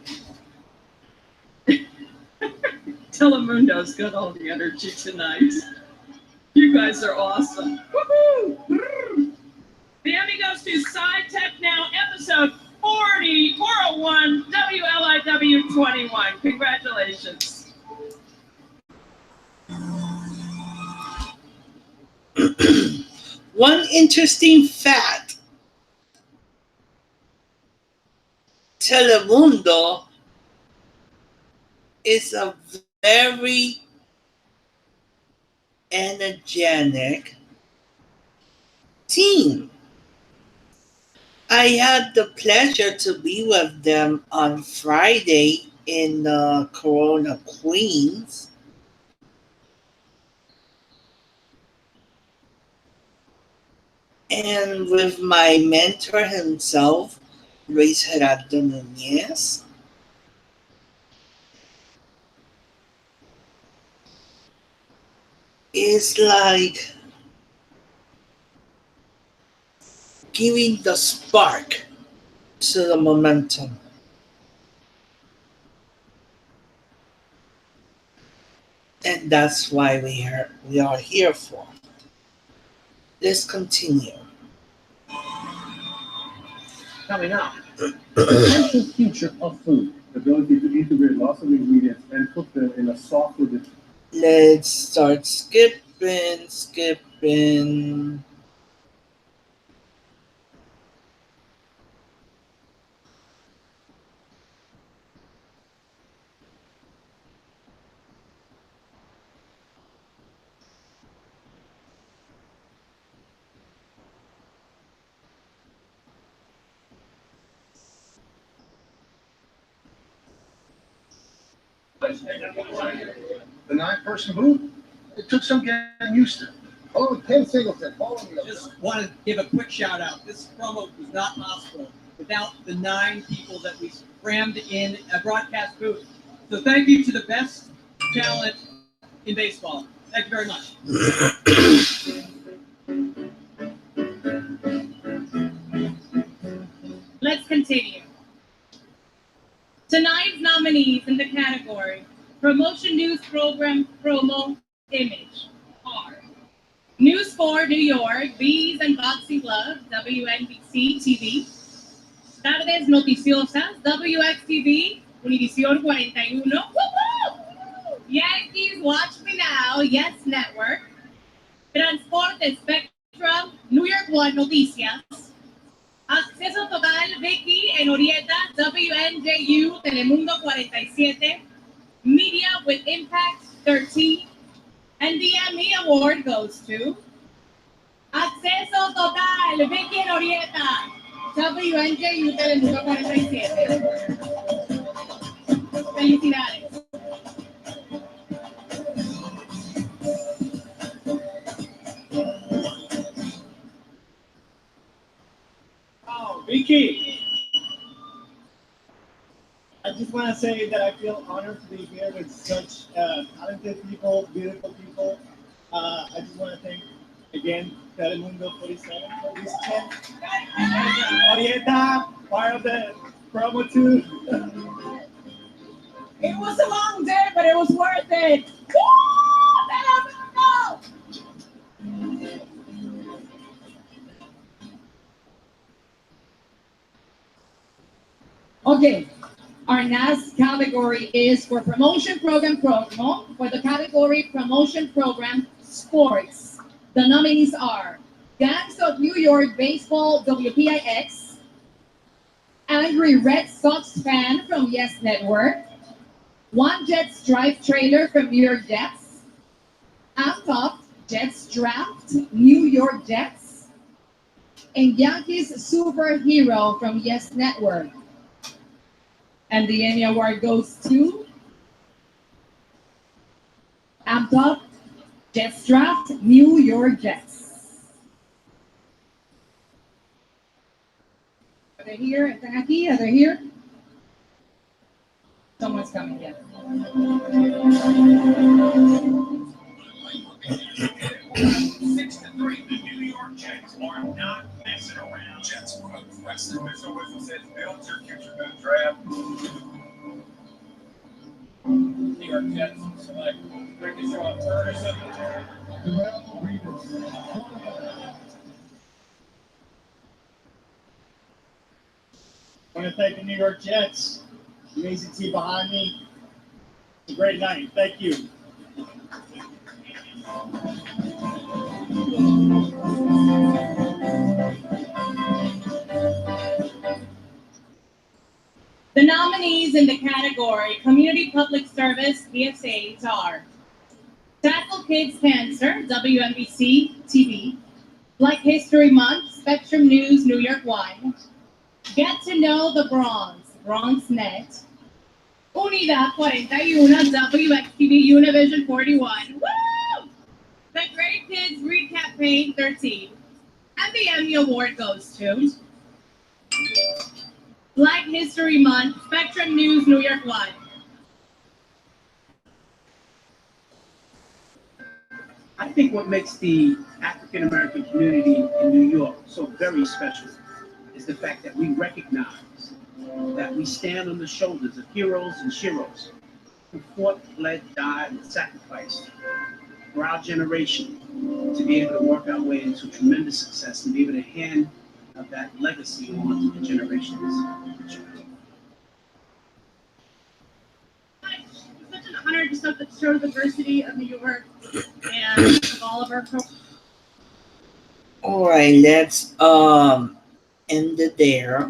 Telemundo's got all the energy tonight. You guys are awesome. Woohoo! The Emmy goes to Sci Tech Now episode 401, WLIW 21. Congratulations. One interesting fact, Telemundo is a very energetic team. I had the pleasure to be with them on Friday in Corona, Queens. And with my mentor himself, Luis Gerardo Nunez. It's like giving the spark to the momentum. And that's why we are here for. Let's continue. Coming up, potential future of food. The ability to integrate lots of ingredients and put them in a software. Let's start skipping. The 9-person booth? It took some getting used to. Oh, Ken Singleton, follow me. Just want to give a quick shout out. This promo was not possible without the 9 people that we crammed in a broadcast booth. So thank you to the best talent in baseball. Thank you very much. Let's continue. Tonight's nominees in the category Promotion News Program Promo Image are News 4 New York, Bees and Boxing Club, WNBC TV, Tardes Noticiosas, WXTV, Univision 41, woo-hoo! Yankees Watch Me Now, Yes Network, Transporte Spectrum, New York One Noticias, Acceso Total, Vicky en Orieta, WNJU, Telemundo 47, Media with Impact 13, and the Emmy Award goes to Acceso Total, Vicky en Orieta, WNJU, Telemundo 47. Felicidades. Oh, Vicky! I just want to say that I feel honored to be here with such talented people, beautiful people. I just want to thank again Telemundo 47 for this chance. Orieta, part of the promo too. It was a long day, but it was worth it. Woo! Telemundo! Okay, our next category is for promotion program promo. For the category promotion program sports, the nominees are Gangs of New York Baseball WPIX, Angry Red Sox Fan from Yes Network, One Jets Drive Trailer from New York Jets, I'm Top Jets Draft New York Jets, and Yankees Superhero from Yes Network. And the Emmy Award goes to I'm Top Jets Draft New York Jets. Are they here? ¿Están aquí? Are they here? Someone's coming, yeah. 6-3, the New York Jets are not messing around. Jets were aggressive. Mr. Whistle says, build your future good draft. New York Jets select Ricky Shaw Ferguson. I want to thank the New York Jets, amazing team behind me. It's a great night. Thank you. The nominees in the category Community Public Service PSAs are Tackle Kids Cancer, WNBC TV, Black History Month, Spectrum News, New York One, Get to Know the Bronx, BronxNet, Unidad 41, WXTV Univision 41, woo! The Great Kids Read Campaign 13, and the Emmy Award goes to Black History Month, Spectrum News, New York One. I think what makes the African American community in New York so very special is the fact that we recognize that we stand on the shoulders of heroes and sheroes who fought, bled, died, and sacrificed for our generation to be able to work our way into tremendous success and be able to hand that legacy on to the generations. It's such an honor to show the diversity of New York and of all of our All right, let's end it there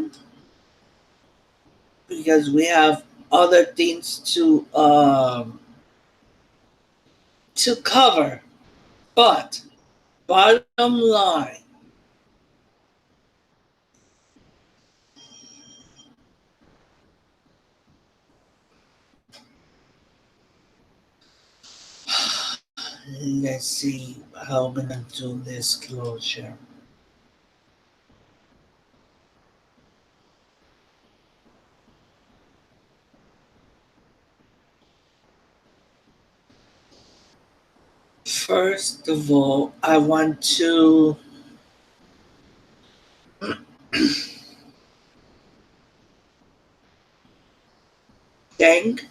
because we have other things to cover. But bottom line, Let's see how I'm gonna do this closure. First of all, I want to thank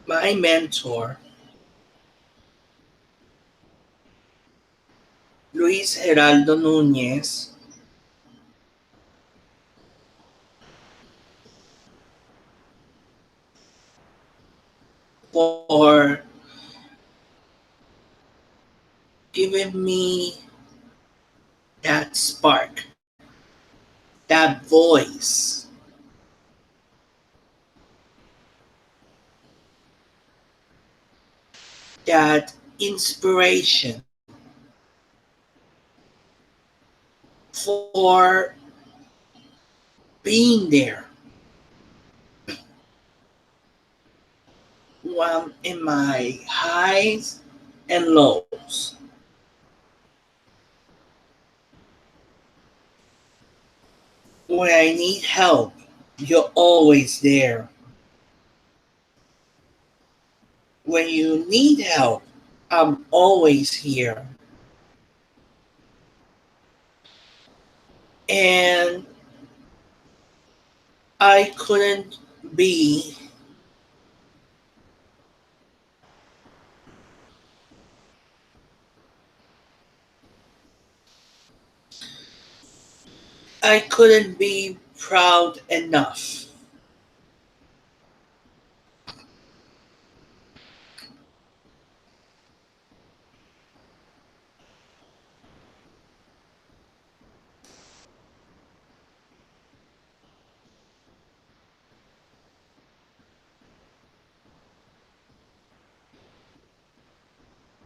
my mentor, Luis Geraldo Núñez, for giving me that spark, that voice, that inspiration for being there in my highs and lows. When I need help, you're always there. When you need help, I'm always here. And I couldn't be I couldn't be proud enough.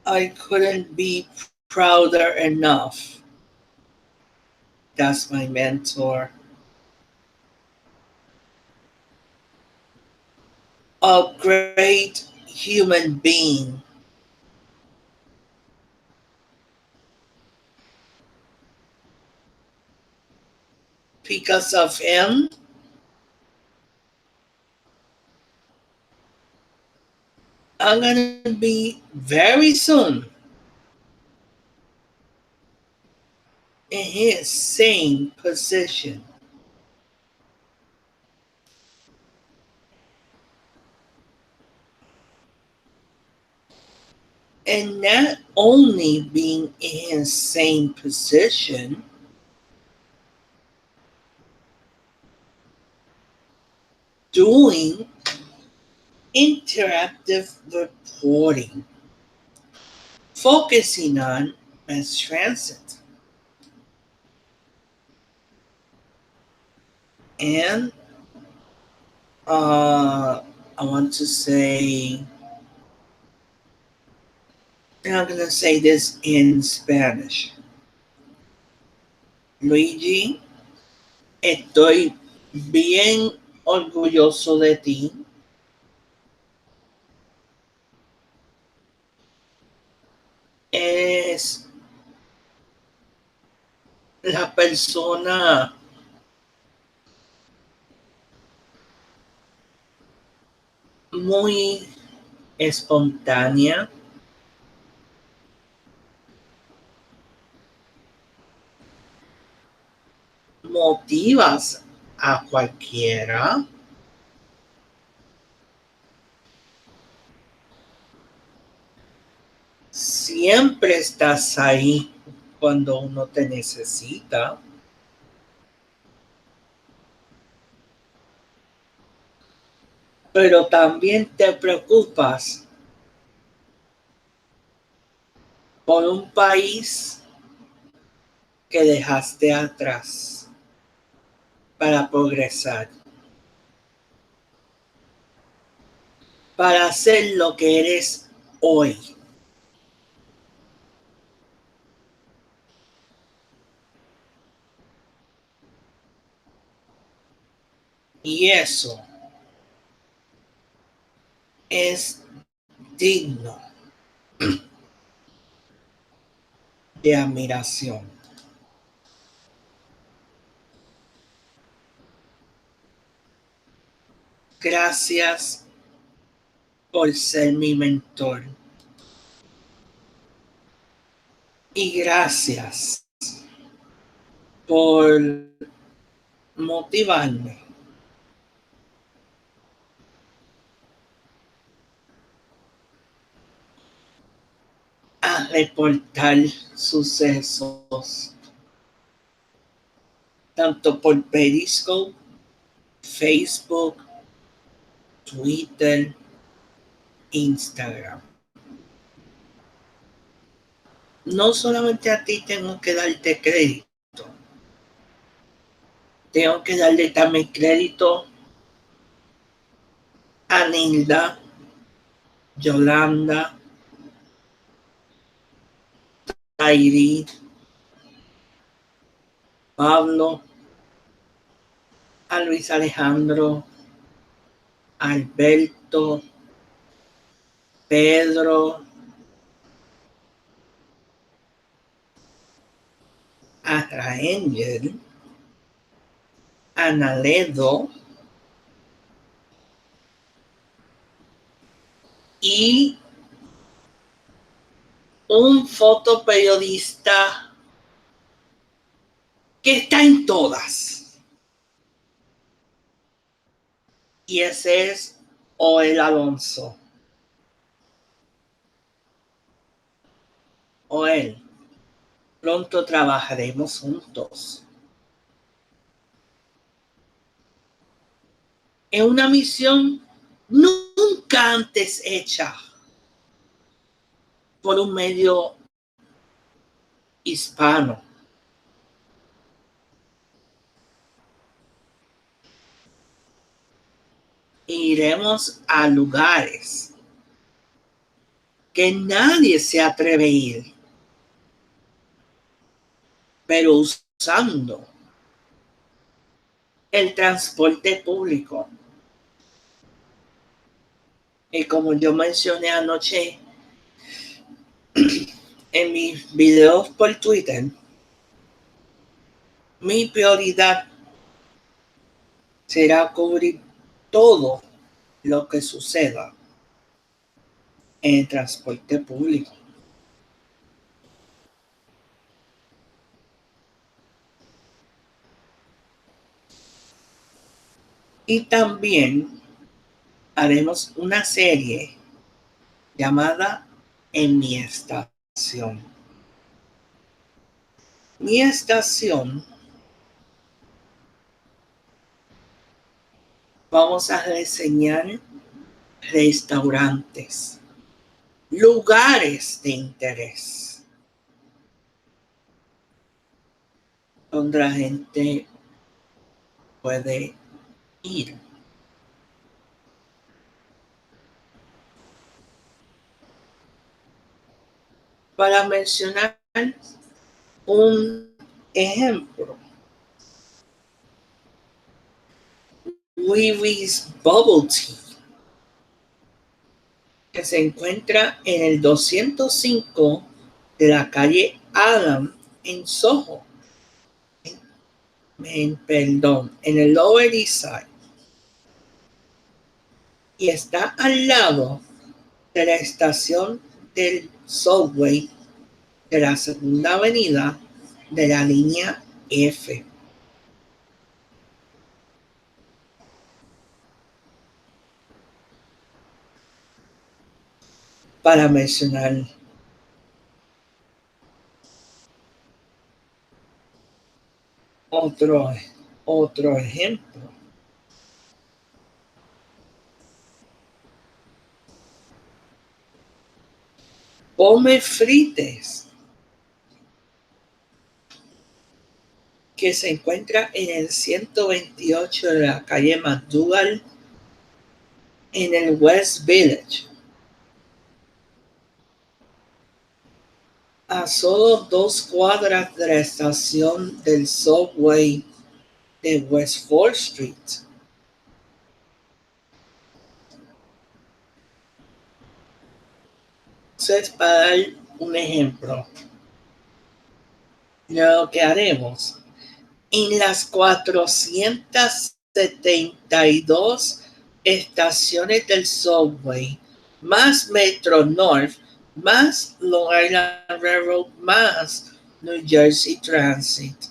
I couldn't be prouder enough. That's my mentor. A great human being. Because of him, I'm gonna be very soon in his same position. And not only being in his same position, doing interactive reporting, focusing on mass transit. And I want to say, and I'm going to say this in Spanish. Luigi, estoy bien orgulloso de ti. Es la persona muy espontánea, motivas a cualquiera, siempre estás ahí cuando uno te necesita, pero también te preocupas por un país que dejaste atrás para progresar, para ser lo que eres hoy. Y eso es digno de admiración. Gracias por ser mi mentor. Y gracias por motivarme a reportar sucesos, tanto por Periscope, Facebook, Twitter, Instagram. No solamente a ti tengo que darte crédito, tengo que darle también crédito a Nilda, Yolanda, Tairi, Pablo, a Luis Alejandro, Alberto, Pedro, a Raangel, a Naledo y un fotoperiodista que está en todas. Y ese es Oel Alonso. Oel, pronto trabajaremos juntos en una misión nunca antes hecha por un medio hispano. Iremos a lugares que nadie se atreve a ir, pero usando el transporte público. Y como yo mencioné anoche en mis videos por Twitter, mi prioridad será cubrir todo lo que suceda en el transporte público. Y también haremos una serie llamada En mi estación. Mi estación, vamos a reseñar restaurantes, lugares de interés, donde la gente puede ir. Para mencionar un ejemplo, Wiwi's Bubble Tea, que se encuentra en el 205 de la calle Adam en Soho, en el Lower East Side, y está al lado de la estación del subway de la segunda avenida de la línea F. Para mencionar otro ejemplo, Pome Frites, que se encuentra en el 128 de la calle McDougall en el West Village, a solo 2 cuadras de la estación del subway de West 4th Street. Entonces, para dar un ejemplo, lo que haremos en las 472 estaciones del subway, más Metro North, más Long Island Railroad, más New Jersey Transit.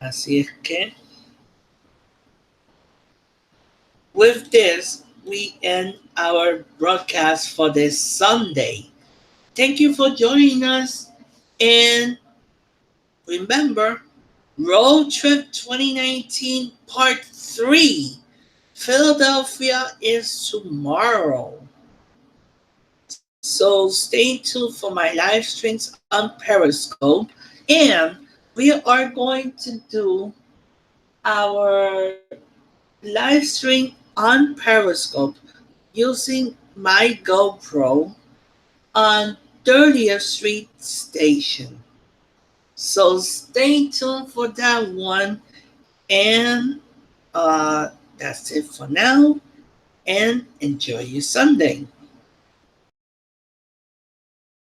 Así es que, with this, we end our broadcast for this Sunday. Thank you for joining us. And remember, Road Trip 2019 Part 3. Philadelphia is tomorrow. So stay tuned for my live streams on Periscope. And we are going to do our live stream on Periscope using my GoPro on 30th Street Station. So stay tuned for that one. And that's it for now. And enjoy your Sunday.